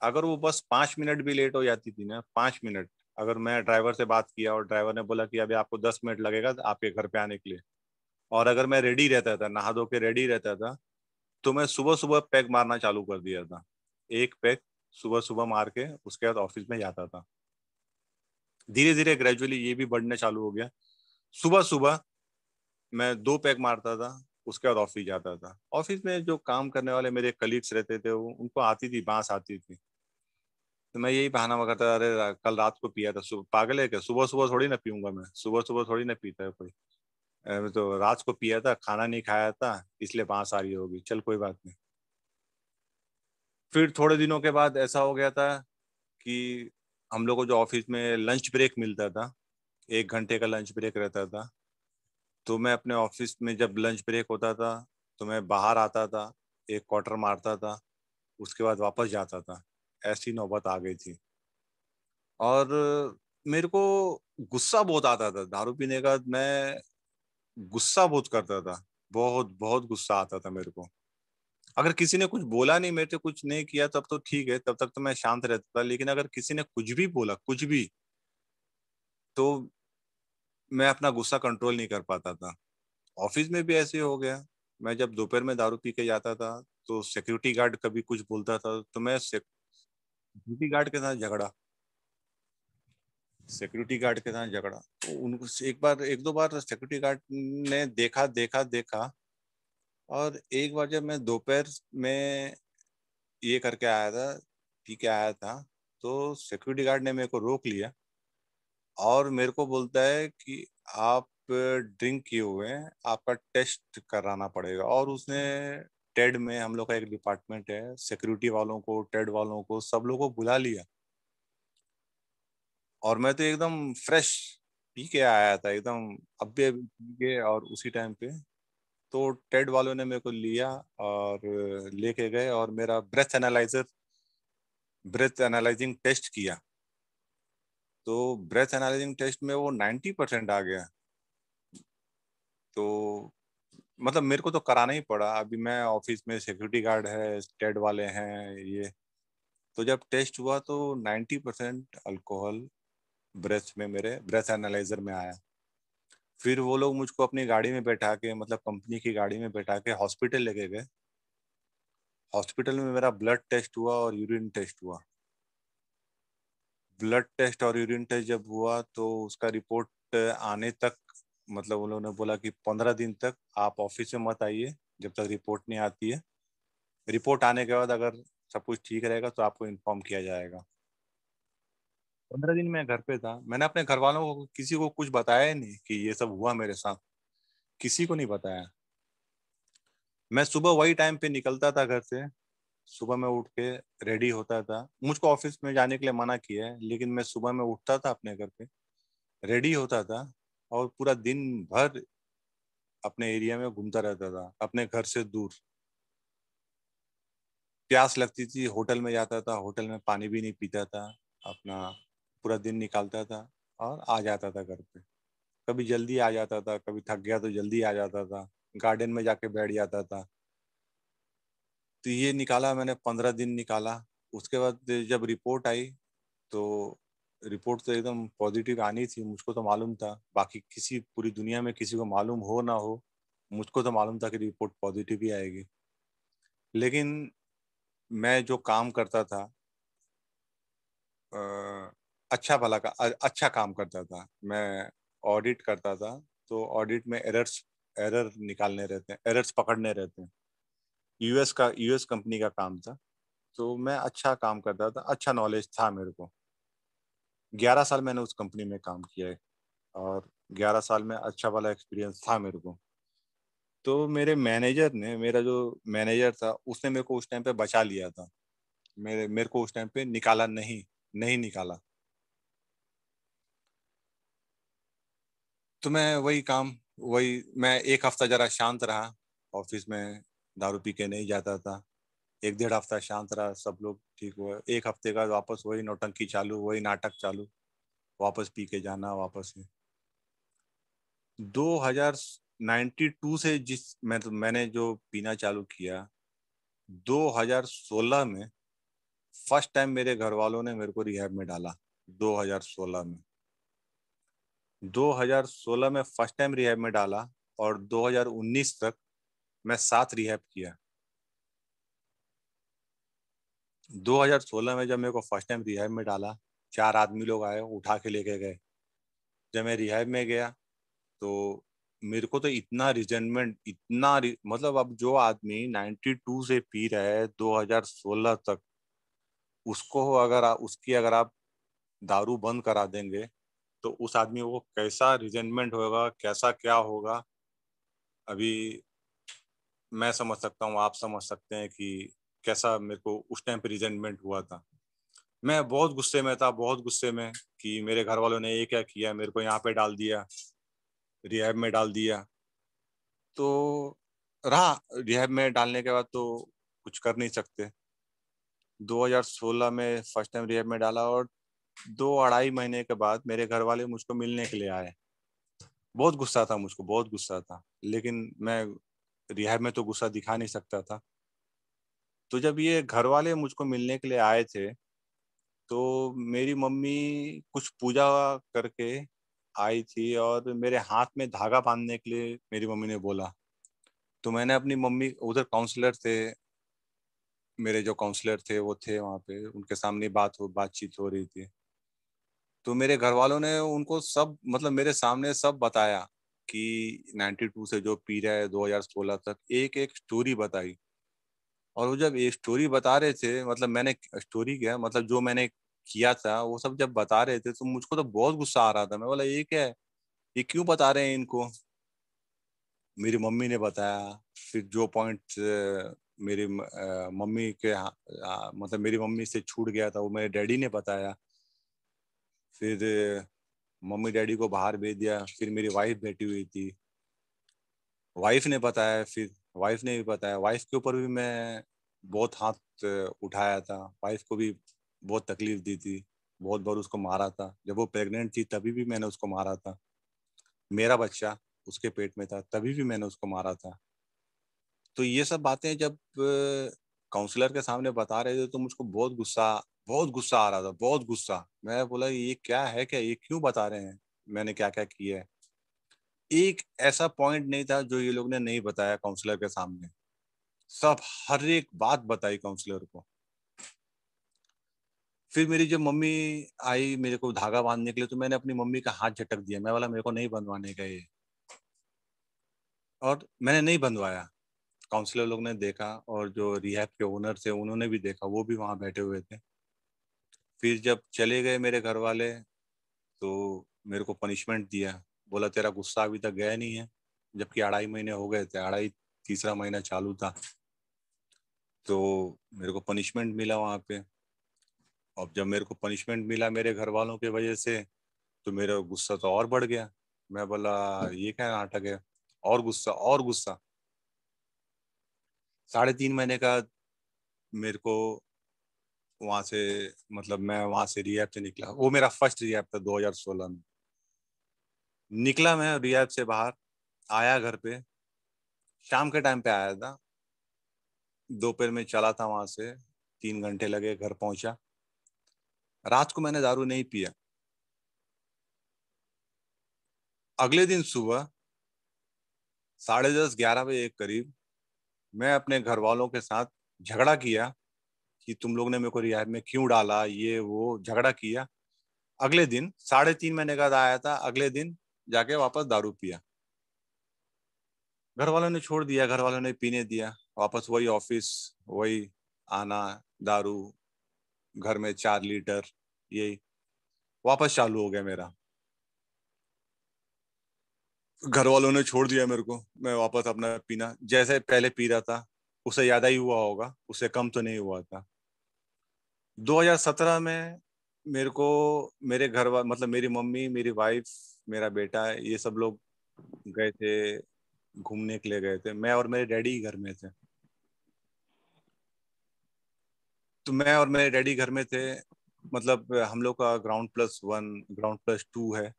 अगर वो बस 5 मिनट भी लेट हो जाती थी ना, 5 मिनट, अगर मैं ड्राइवर से बात किया और ड्राइवर ने बोला कि अभी आपको 10 मिनट लगेगा आपके घर पे आने के लिए, और अगर मैं रेडी रहता था, नहा धो के रेडी रहता था, तो मैं सुबह सुबह पैग मारना चालू कर दिया था। एक पैग सुबह सुबह मार के उसके बाद ऑफिस में जाता था। धीरे धीरे ग्रेजुअली ये भी बढ़ने चालू हो गया। सुबह सुबह मैं 2 पैग मारता था, उसके बाद ऑफिस जाता था। ऑफिस में जो काम करने वाले मेरे कलीग्स रहते थे, उनको आती थी, बांस आती थी। तो मैं यही बहाना करता था, अरे कल रात को पिया था। पागल है क्या, सुबह सुबह थोड़ी ना पीऊंगा मैं, सुबह सुबह थोड़ी ना पीता है कोई। तो रात को पिया था, खाना नहीं खाया था, इसलिए बांस आ रही होगी, चल कोई बात नहीं। फिर थोड़े दिनों के बाद ऐसा हो गया था कि हम लोग को जो ऑफिस में लंच ब्रेक मिलता था, 1 घंटे का लंच ब्रेक रहता था, तो मैं अपने ऑफिस में जब लंच ब्रेक होता था तो मैं बाहर आता था, एक क्वार्टर मारता था, उसके बाद वापस जाता था। ऐसी नौबत आ गई थी। और मेरे को गुस्सा बहुत आता था दारू पीने का। मैं गुस्सा बहुत करता था, बहुत बहुत गुस्सा आता था मेरे को। अगर किसी ने कुछ बोला नहीं, मेरे से कुछ नहीं किया, तब तो ठीक है, तब तक तो मैं शांत रहता था। लेकिन अगर किसी ने कुछ भी बोला, कुछ भी, तो मैं अपना गुस्सा कंट्रोल नहीं कर पाता था। ऑफिस में भी ऐसे हो गया। मैं जब दोपहर में दारू पी के जाता था, तो सिक्योरिटी गार्ड कभी कुछ बोलता था तो मैं सिक्योरिटी गार्ड के साथ झगड़ा, सिक्योरिटी गार्ड के साथ झगड़ा। तो उनको एक बार, एक दो बार सिक्योरिटी गार्ड ने देखा देखा देखा। और एक बार जब मैं दोपहर में ये करके आया था, पी के आया था, तो सिक्योरिटी गार्ड ने मेरे को रोक लिया और मेरे को बोलता है कि आप ड्रिंक किए हुए हैं, आपका टेस्ट कराना पड़ेगा। और उसने टेड में, हम लोग का एक डिपार्टमेंट है, सिक्योरिटी वालों को, टेड वालों को, सब लोगों को बुला लिया। और मैं तो एकदम फ्रेश पी के आया था, एकदम अभी अभी पी के, और उसी टाइम पे तो टेड वालों ने मेरे को लिया और लेके गए और मेरा ब्रेथ एनालाइजिंग टेस्ट किया। तो ब्रेथ एनालाइजिंग टेस्ट में वो 90% आ गया। तो मतलब मेरे को तो कराना ही पड़ा। अभी मैं ऑफिस में, सिक्योरिटी गार्ड है, टेड वाले हैं ये, तो जब टेस्ट हुआ तो 90% अल्कोहल ब्रेथ में, मेरे ब्रेथ एनालाइजर में आया। फिर वो लोग मुझको अपनी गाड़ी में बैठा के, मतलब कंपनी की गाड़ी में बैठा के हॉस्पिटल लेके गए। हॉस्पिटल में मेरा ब्लड टेस्ट हुआ और यूरिन टेस्ट हुआ। ब्लड टेस्ट और यूरिन टेस्ट जब हुआ तो उसका रिपोर्ट आने तक, मतलब उन लोगों ने बोला कि 15 दिन तक आप ऑफिस में मत आइए जब तक रिपोर्ट नहीं आती है। रिपोर्ट आने के बाद अगर सब कुछ ठीक रहेगा तो आपको इन्फॉर्म किया जाएगा। 15 दिन मैं घर पे था। मैंने अपने घर वालों को, किसी को कुछ बताया ही नहीं कि ये सब हुआ मेरे साथ, किसी को नहीं बताया। मैं सुबह वही टाइम पे निकलता था घर से। सुबह में उठ के रेडी होता था। मुझको ऑफिस में जाने के लिए मना किया है, लेकिन मैं सुबह में उठता था, अपने घर पे रेडी होता था और पूरा दिन भर अपने एरिया में घूमता रहता था, अपने घर से दूर। प्यास लगती थी, होटल में जाता था, होटल में पानी भी नहीं पीता था, अपना पूरा दिन निकालता था और आ जाता था घर पे। कभी जल्दी आ जाता था, कभी थक गया तो जल्दी आ जाता था, गार्डन में जाके बैठ जाता था। तो ये निकाला मैंने, 15 दिन निकाला। उसके बाद जब रिपोर्ट आई तो रिपोर्ट तो एकदम पॉजिटिव आनी थी, मुझको तो मालूम था। बाकी किसी, पूरी दुनिया में किसी को मालूम हो ना हो, मुझको तो मालूम था कि रिपोर्ट पॉजिटिव ही आएगी। लेकिन मैं जो काम करता था, अच्छा भला का अच्छा काम करता था मैं। ऑडिट करता था, तो ऑडिट में एरर निकालने रहते हैं, एरर्स पकड़ने रहते हैं। यूएस कंपनी का काम था। तो मैं अच्छा काम करता था, अच्छा नॉलेज था मेरे को। 11 साल मैंने उस कंपनी में काम किया है और 11 साल में अच्छा वाला एक्सपीरियंस था मेरे को। तो मेरा जो मैनेजर था, उसने मेरे को उस टाइम पे बचा लिया था। मेरे को उस टाइम पे निकाला नहीं, नहीं निकाला। तो मैं वही काम, वही मैं 1 हफ्ता जरा शांत रहा ऑफिस में, दारू पी के नहीं जाता था। 1 डेढ़ हफ्ता शांत रहा, सब लोग ठीक हुआ। 1 हफ्ते का वापस वही नौटंकी चालू, वही नाटक चालू, वापस पी के जाना वापस से। 2092 से मैंने जो पीना चालू किया, 2016 में फर्स्ट टाइम मेरे घर वालों ने मेरे को रिहैब में डाला। 2016 में, 2016 में फर्स्ट टाइम रिहैब में डाला। और 2019 तक मैं 7 रिहैब किया। 2016 में जब मेरे को फर्स्ट टाइम रिहैब में डाला, 4 आदमी लोग आए, उठा के लेके गए। जब मैं रिहैब में गया तो मेरे को तो इतना रिजेंटमेंट, मतलब अब जो आदमी 92 से पी रहा है 2016 तक, उसको अगर आप दारू बंद करा देंगे तो उस आदमी को कैसा रिजेंटमेंट होगा, कैसा क्या होगा। अभी मैं समझ सकता हूँ, आप समझ सकते हैं कि कैसा मेरे को उस टाइम पे रिजेंटमेंट हुआ था। मैं बहुत गुस्से में था, बहुत गुस्से में, कि मेरे घर वालों ने ये क्या किया, मेरे को यहाँ पे डाल दिया, रिहैब में डाल दिया। तो रहा, रिहैब में डालने के बाद तो कुछ कर नहीं सकते। 2016 में फर्स्ट टाइम रिहैब में डाला, और 2 अढ़ाई महीने के बाद मेरे घर वाले मुझको मिलने के लिए आए। बहुत गुस्सा था मुझको, बहुत गुस्सा था, लेकिन मैं रिहैब में तो गुस्सा दिखा नहीं सकता था। तो जब ये घर वाले मुझको मिलने के लिए आए थे, तो मेरी मम्मी कुछ पूजा करके आई थी, और मेरे हाथ में धागा बांधने के लिए मेरी मम्मी ने बोला। तो मैंने अपनी मम्मी, उधर काउंसलर थे, मेरे जो काउंसलर थे वो थे वहाँ पे, उनके सामने बातचीत हो रही थी। तो मेरे घर वालों ने उनको सब, मतलब मेरे सामने सब बताया कि 92 से जो पी रहा है 2016 तक, एक एक स्टोरी बताई। और वो जब ये स्टोरी बता रहे थे, मतलब मैंने स्टोरी क्या, मतलब जो मैंने किया था वो सब जब बता रहे थे, तो मुझको तो बहुत गुस्सा आ रहा था। मैं बोला ये क्या है, ये क्यों बता रहे हैं इनको। मेरी मम्मी ने बताया। फिर जो पॉइंट मेरी मम्मी के मतलब मेरी मम्मी से छूट गया था, वो मेरे डैडी ने बताया। फिर मम्मी डैडी को बाहर भेज दिया। फिर मेरी वाइफ बैठी हुई थी, वाइफ ने बताया। फिर वाइफ ने भी बताया, वाइफ के ऊपर भी मैं बहुत हाथ उठाया था, वाइफ को भी बहुत तकलीफ दी थी, बहुत बार उसको मारा था। जब वो प्रेग्नेंट थी तभी भी मैंने उसको मारा था। मेरा बच्चा उसके पेट में था तभी भी मैंने उसको मारा था। तो ये सब बातें जब काउंसलर के सामने बता रहे थे, तो मुझको बहुत गुस्सा आ रहा था, बहुत गुस्सा। मैं बोला ये क्या है, क्या ये क्यों बता रहे हैं, मैंने क्या क्या किया है। एक ऐसा पॉइंट नहीं था जो ये लोग ने नहीं बताया काउंसलर के सामने। सब हर एक बात बताई काउंसलर को। फिर मेरी जब मम्मी आई मेरे को धागा बांधने के लिए, तो मैंने अपनी मम्मी का हाथ झटक दिया। मैं बोला मेरे को नहीं बंधवाने का ये, और मैंने नहीं बंधवाया। काउंसलर लोग ने देखा, और जो रिहैब के ओनर थे उन्होंने भी देखा, वो भी वहां बैठे हुए थे। फिर जब चले गए मेरे घर वाले, तो मेरे को पनिशमेंट दिया। बोला तेरा गुस्सा अभी तक गया नहीं है, जबकि 2.5 महीने हो गए थे, तीसरा महीना चालू था। तो मेरे को पनिशमेंट मिला वहां पे। अब जब मेरे को पनिशमेंट मिला मेरे घर वालों की वजह से, तो मेरा गुस्सा तो और बढ़ गया। मैं बोला ये क्या नाटक है, और गुस्सा और गुस्सा। 3.5 महीने का मेरे को वहां से, मतलब मैं वहां से रिहैब से निकला। वो मेरा फर्स्ट रिहैब था 2016 में। निकला मैं रिहैब से बाहर, आया घर पे, शाम के टाइम पे आया था। दोपहर में चला था वहां से, 3 घंटे लगे, घर पहुंचा। रात को मैंने दारू नहीं पिया। अगले दिन सुबह 10:30 11 बजे के करीब मैं अपने घर वालों के साथ झगड़ा किया कि तुम लोग ने मेरे को रिहैब में क्यों डाला, ये वो झगड़ा किया। अगले दिन 3.5 महीने बाद आया था, अगले दिन जाके वापस दारू पिया। घर वालों ने छोड़ दिया, घर वालों ने पीने दिया। वापस वही ऑफिस, वही आना, दारू, घर में 4 लीटर, यही वापस चालू हो गया मेरा। घर वालों ने छोड़ दिया मेरे को, मैं वापस अपना पीना जैसे पहले पी रहा था। उसे ज्यादा ही हुआ होगा, उससे कम तो नहीं हुआ था। 2017 में मेरे को मेरे मतलब मेरी मम्मी, मेरी वाइफ, मेरा बेटा, ये सब लोग गए थे, घूमने के लिए गए थे। मैं और मेरे डैडी घर में थे। तो मैं और मेरे डैडी घर में थे, मतलब हम लोग का ग्राउंड+1 ग्राउंड+2 है।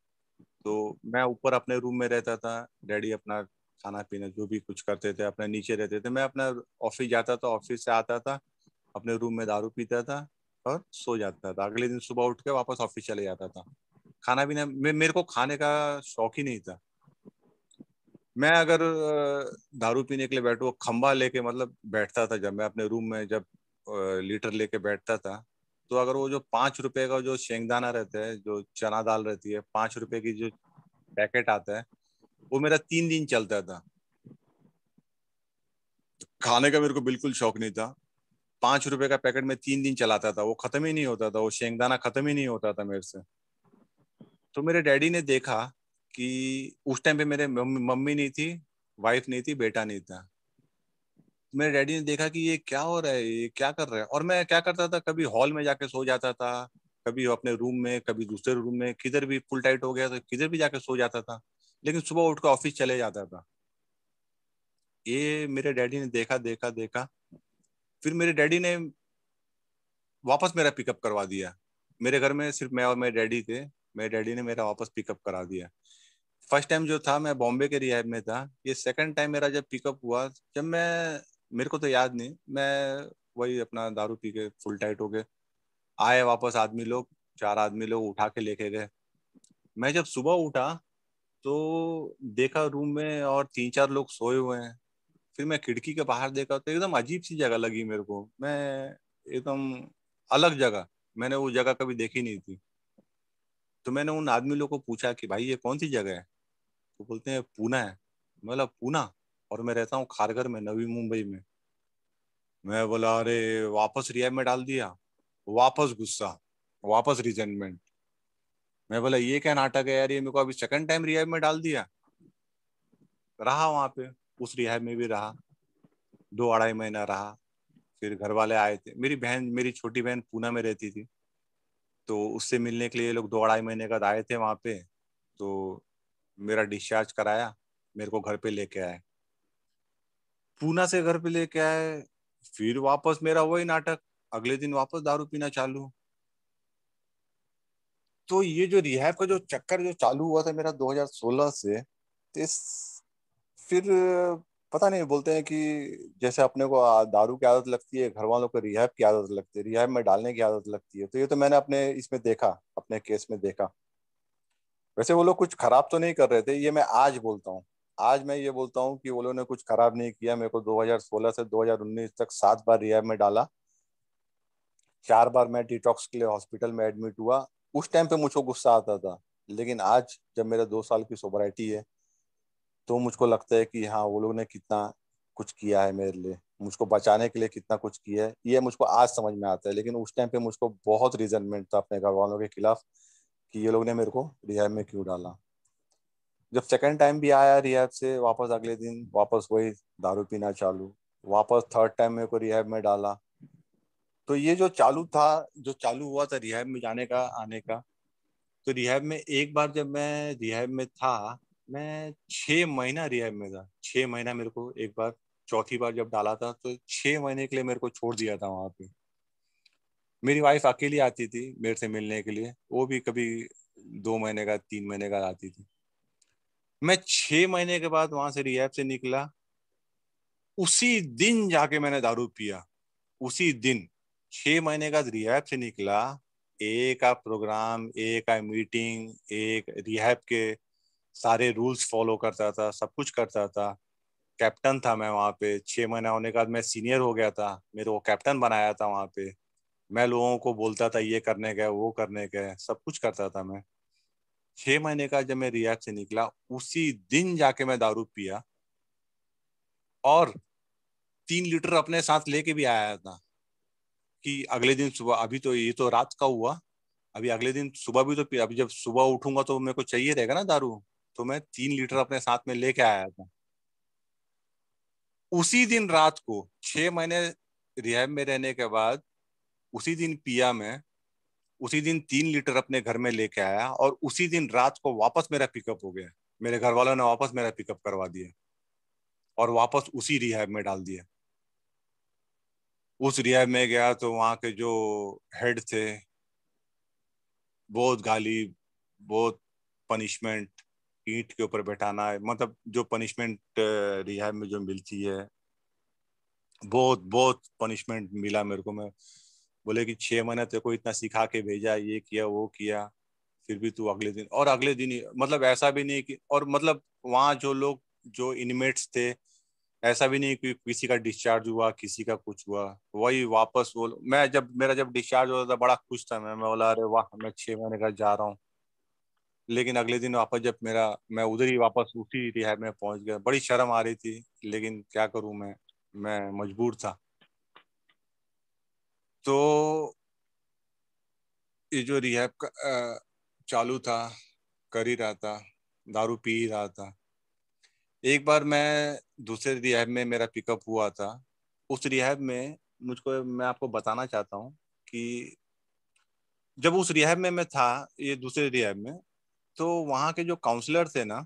तो मैं ऊपर अपने रूम में रहता था, डैडी अपना खाना पीना जो भी कुछ करते थे अपने नीचे रहते थे। मैं अपना ऑफिस जाता था, ऑफिस से आता था, अपने रूम में दारू पीता था और सो जाता था। अगले दिन सुबह उठ के वापस ऑफिस चले जाता था। खाना पीना मेरे को खाने का शौक ही नहीं था। मैं अगर दारू पीने के लिए बैठू, खंबा लेके मतलब बैठता था, जब मैं अपने रूम में जब लीटर लेके बैठता था, तो अगर वो जो 5 रुपए का जो शेंगदाना रहता है, जो चना दाल रहती है, 5 रुपए की जो पैकेट आता है, वो मेरा 3 दिन चलता था। खाने का मेरे को बिल्कुल शौक नहीं था। 5 रुपए का पैकेट में 3 दिन चलाता था, वो खत्म ही नहीं होता था, वो शेंगदाना खत्म ही नहीं होता था मेरे से। तो मेरे डैडी ने देखा कि उस टाइम पे मेरे मम्मी नहीं थी, वाइफ नहीं थी, बेटा नहीं था। मेरे डैडी ने देखा कि ये क्या हो रहा है, ये क्या कर रहा है। और मैं क्या करता था, कभी हॉल में जाके सो जाता था, कभी अपने रूम में, कभी दूसरे रूम में, किधर भी फुल टाइट हो गया तो किधर भी जाके सो जाता था। लेकिन सुबह उठ कर ऑफिस चले जाता था। ये मेरे डैडी ने देखा देखा देखा। फिर मेरे डैडी ने वापस मेरा पिकअप करवा दिया। मेरे घर में सिर्फ मैं और मेरे डैडी थे। मेरे डैडी ने मेरा वापस पिकअप करा दिया। फर्स्ट टाइम जो था मैं बॉम्बे के रिहैब में था। ये सेकंड टाइम मेरा जब पिकअप हुआ, जब मैं, मेरे को तो याद नहीं, मैं वही अपना दारू पी के फुल टाइट हो गए आए वापस। आदमी लोग, 4 आदमी लोग उठा के लेके गए। मैं जब सुबह उठा तो देखा रूम में और 3-4 लोग सोए हुए हैं। फिर मैं खिड़की के बाहर देखा तो एकदम अजीब सी जगह लगी मेरे को। मैं एकदम अलग जगह, मैंने वो जगह कभी देखी नहीं थी। तो मैंने उन आदमी लोग को पूछा कि भाई ये कौन सी जगह है। तो बोलते हैं पूना है। मैं बोला पूना, और मैं रहता हूँ खारघर में, नवी मुंबई में। मैं बोला अरे वापस रिहैब में डाल दिया। वापस गुस्सा, वापस रिजेंटमेंट। मैं बोला ये क्या नाटक है यार, ये मेरे को अभी सेकंड टाइम रिहैब में डाल दिया। रहा वहां पे, उस रिहैब में भी रहा, 2-2.5 महीना रहा। फिर घर वाले आए थे, मेरी बहन, मेरी छोटी बहन पूना में रहती थी, तो उससे मिलने के लिए ये लोग 2-2.5 महीने बाद आए थे वहां पे। तो मेरा डिस्चार्ज कराया, मेरे को घर पे लेके आए। पूना से घर पे लेके आए, फिर वापस मेरा वही नाटक। अगले दिन वापस दारू पीना चालू। तो ये जो रिहैब का जो चक्कर जो चालू हुआ था मेरा 2016 से, तो इस फिर पता नहीं, बोलते हैं कि जैसे अपने को दारू की आदत लगती है, घर वालों को रिहैब की आदत लगती है, रिहैब में डालने की आदत लगती है। तो ये तो मैंने अपने इसमें देखा, अपने केस में देखा। वैसे वो लोग कुछ खराब तो नहीं कर रहे थे, ये मैं आज बोलता हूँ। आज मैं ये बोलता हूँ कि वो लोगों ने कुछ खराब नहीं किया। मेरे को 2016 से 2019 तक 7 बार रिहैब में डाला। 4 बार मैं डिटॉक्स के लिए हॉस्पिटल में एडमिट हुआ। उस टाइम पे मुझको गुस्सा आता था, लेकिन आज जब मेरे 2 साल की सोबराइटी है, तो मुझको लगता है कि हाँ, वो लोग ने कितना कुछ किया है मेरे लिए, मुझको बचाने के लिए कितना कुछ किया है, ये मुझको आज समझ में आता है। लेकिन उस टाइम पे मुझको बहुत रिजेंटमेंट था अपने घर वालों के खिलाफ कि ये लोग ने मेरे को रिहैब में क्यों डाला। जब सेकंड टाइम भी आया रिहैब से वापस, अगले दिन वापस वही दारू पीना चालू। वापस थर्ड टाइम मेरे को रिहैब में डाला। तो ये जो चालू था, जो चालू हुआ था रिहैब में जाने का, आने का, तो रिहैब में एक बार जब मैं रिहैब में था, मैं 6 महीना रिहैब में था। 6 महीना मेरे को एक बार, चौथी बार जब डाला था तो 6 महीने के लिए मेरे को छोड़ दिया था वहां पे। मेरी वाइफ अकेली आती थी मेरे से मिलने के लिए, वो भी कभी 2 महीने का, 3 महीने का आती थी। मैं 6 महीने के बाद वहां से रिहैब से निकला, उसी दिन जाके मैंने दारू पिया। उसी दिन, 6 महीने का रिहैब से निकला, एक का प्रोग्राम, एक का मीटिंग, एक रिहैब के सारे रूल्स फॉलो करता था, सब कुछ करता था। कैप्टन था मैं वहां पे। 6 महीना होने के बाद मैं सीनियर हो गया था, मेरे को कैप्टन बनाया था वहां पे। मैं लोगों को बोलता था ये करने का है, वो करने का है, सब कुछ करता था मैं। 6 महीने का जब मैं रिहैब से निकला, उसी दिन जाके मैं दारू पिया, और 3 लीटर अपने साथ लेके भी आया था कि अगले दिन सुबह, अभी तो ये तो रात का हुआ, अभी अगले दिन सुबह भी तो अभी जब सुबह उठूंगा तो मेरे को चाहिए रहेगा ना दारू। तो मैं 3 लीटर अपने साथ में लेके आया था। उसी दिन रात को, 6 महीने रिहैब में रहने के बाद, उसी दिन पिया मैं। उसी दिन 3 लीटर अपने घर में लेके आया, और उसी दिन रात को वापस मेरा पिकअप हो गया। मेरे घर वालों ने वापस मेरा पिकअप करवा दिया, और वापस उसी रिहैब में डाल दिया। उस रिहैब में गया तो वहाँ के जो हेड थे, बहुत गाली, बहुत पनिशमेंट, ईंट के ऊपर बैठाना है, मतलब जो पनिशमेंट रिहैब में जो मिलती है, बहुत बहुत पनिशमेंट मिला मेरे को। मैं बोले कि 6 महीने तेरे को इतना सिखा के भेजा, ये किया वो किया, फिर भी तू अगले दिन, और अगले दिन ही, मतलब ऐसा भी नहीं कि, और मतलब वहाँ जो लोग, जो इनमेट्स थे, ऐसा भी नहीं कि किसी का डिस्चार्ज हुआ, किसी का कुछ हुआ, वही वापस वो। मैं जब, मेरा जब डिस्चार्ज होता था, बड़ा खुश था मैं बोला अरे वाह, मैं 6 महीने का जा रहा हूँ। लेकिन अगले दिन वापस जब मेरा, मैं उधर ही वापस उसी रिहैब में पहुंच गया। बड़ी शर्म आ रही थी, लेकिन क्या करूं मैं मजबूर था। तो ये जो रिहैब का चालू था, कर ही रहा था, दारू पी ही रहा था। एक बार मैं दूसरे रिहैब में मेरा पिकअप हुआ था। उस रिहैब में मुझको, मैं आपको बताना चाहता हूँ कि जब उस रिहैब में मैं था, ये दूसरे रिहैब में, तो वहाँ के जो काउंसलर थे ना,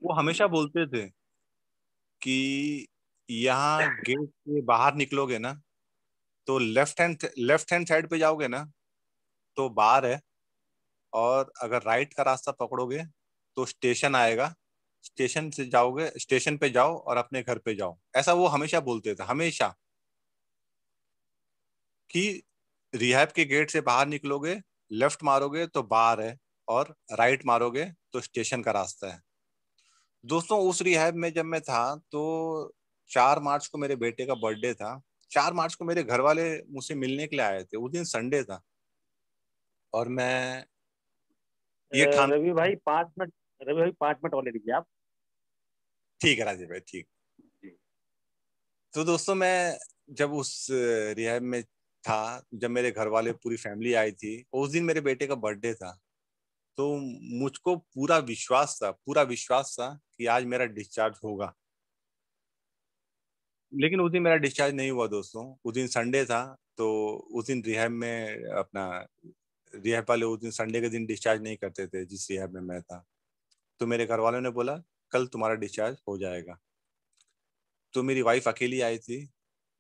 वो हमेशा बोलते थे कि यहाँ गेट से बाहर निकलोगे ना, तो लेफ्ट हैंड साइड पे जाओगे ना तो बार है, और अगर राइट का रास्ता पकड़ोगे तो स्टेशन आएगा, स्टेशन से जाओगे, स्टेशन पे जाओ और अपने घर पे जाओ। ऐसा वो हमेशा बोलते थे, हमेशा, कि रिहैब के गेट से बाहर निकलोगे, लेफ्ट मारोगे तो बार है, और राइट मारोगे तो स्टेशन का रास्ता है। दोस्तों, उस रिहैब में जब मैं था तो 4 मार्च को मेरे बेटे का बर्थडे था। 4 मार्च को मेरे घर वाले मुझसे मिलने के लिए आए थे। उस दिन संडे था, और मैं ये ठान। रवि भाई 5 मिनट, रवि भाई 5 मिनट और ले लीजिए आप। ठीक है राजेश भाई, ठीक। जी। तो दोस्तों, मैं जब उस रिहैब में था, जब मेरे घर वाले पूरी फैमिली आई थी, उस दिन मेरे बेटे का बर्थडे था। तो मुझको पूरा विश्वास था कि आज मेरा डिस्चार्ज होगा। लेकिन उस दिन मेरा डिस्चार्ज नहीं हुआ दोस्तों। उस दिन संडे था, तो उस दिन रिहैब में अपना, रिहैब वाले उस दिन संडे के दिन डिस्चार्ज नहीं करते थे जिस रिहैब में मैं था। तो मेरे घर वालों ने बोला कल तुम्हारा डिस्चार्ज हो जाएगा। तो मेरी वाइफ अकेली आई थी।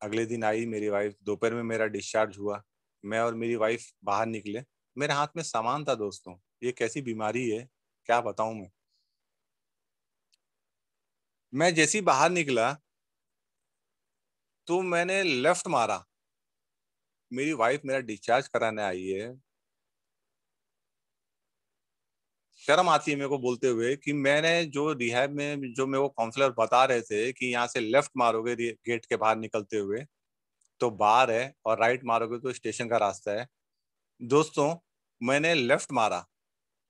अगले दिन आई मेरी वाइफ, दोपहर में मेरा डिस्चार्ज हुआ। मैं और मेरी वाइफ बाहर निकले। मेरे हाथ में सामान था दोस्तों। ये कैसी बीमारी है, क्या बताऊं मैं। मैं जैसे ही बाहर निकला तो मैंने लेफ्ट मारा। मेरी वाइफ मेरा डिस्चार्ज कराने आई है। शर्म आती है मेरे को बोलते हुए कि मैंने जो रिहैब में, जो मेरे को काउंसलर बता रहे थे कि यहाँ से लेफ्ट मारोगे गेट के बाहर निकलते हुए तो बार है, और राइट मारोगे तो स्टेशन का रास्ता है। दोस्तों, मैंने लेफ्ट मारा।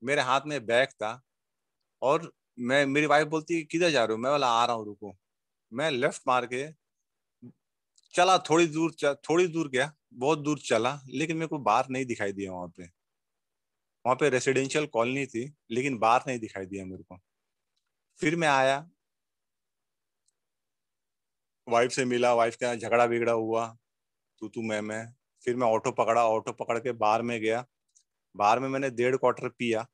मेरे हाथ में बैग था, और मेरी वाइफ बोलती किधर जा रहे हो, मैं बोला आ रहा हूँ रुको। मैं लेफ्ट मार के चला, थोड़ी दूर गया, बहुत दूर चला, लेकिन मेरे को बार नहीं दिखाई दिया वहां पे। वहां पे रेसिडेंशियल कॉलोनी थी, लेकिन बार नहीं दिखाई दिया मेरे को। फिर मैं आया, वाइफ से मिला, वाइफ के यहाँ झगड़ा बिगड़ा हुआ, तू मैं। फिर मैं ऑटो पकड़ा, ऑटो पकड़ के बार में गया। बार में मैंने 1.5 क्वार्टर पिया।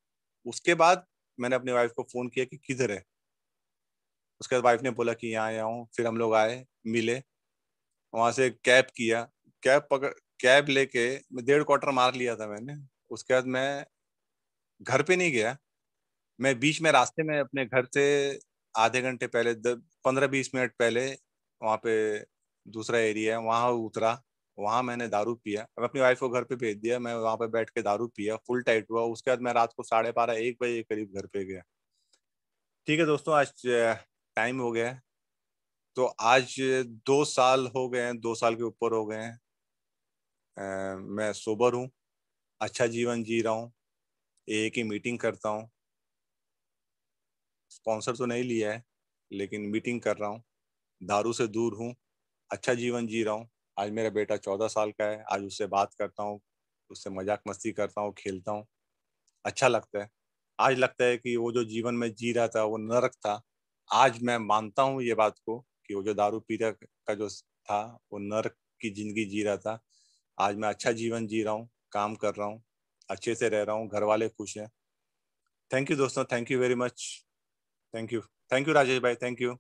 उसके बाद मैंने अपनी वाइफ को फोन किया कि किधर है। उसके बाद वाइफ ने बोला कि यहाँ आया हूँ। फिर हम लोग आए, मिले, वहां से कैब किया। कैब पकड़ कैब लेके मैं 1.5 क्वार्टर मार लिया था मैंने। उसके बाद मैं घर पे नहीं गया। मैं बीच में रास्ते में अपने घर से आधे घंटे पहले, 15-20 मिनट पहले, वहाँ पे दूसरा एरिया है, वहाँ उतरा। वहाँ मैंने दारू पिया। मैं अपनी वाइफ को घर पे भेज दिया। मैं वहाँ पे बैठ के दारू पिया, फुल टाइट हुआ। उसके बाद मैं रात को 12:30-1 बजे के करीब घर पे गया। ठीक है दोस्तों, आज टाइम हो गया है। तो आज 2 साल हो गए हैं, 2 साल के ऊपर हो गए हैं। मैं सोबर हूँ, अच्छा जीवन जी रहा हूँ, एक ही मीटिंग करता हूँ। स्पॉन्सर तो नहीं लिया है, लेकिन मीटिंग कर रहा हूँ। दारू से दूर हूँ, अच्छा जीवन जी रहा हूँ। आज मेरा बेटा 14 साल का है। आज उससे बात करता हूँ, उससे मजाक मस्ती करता हूँ, खेलता हूँ, अच्छा लगता है। आज लगता है कि वो जो जीवन में जी रहा था वो नरक था। आज मैं मानता हूँ ये बात को कि वो जो दारू पीने का जो था वो नरक की जिंदगी जी रहा था। आज मैं अच्छा जीवन जी रहा हूँ, काम कर रहा हूँ, अच्छे से रह रहा हूँ, घर वाले खुश हैं। थैंक यू दोस्तों, thank you very much. Thank you. Thank you Rajesh भाई, थैंक यू।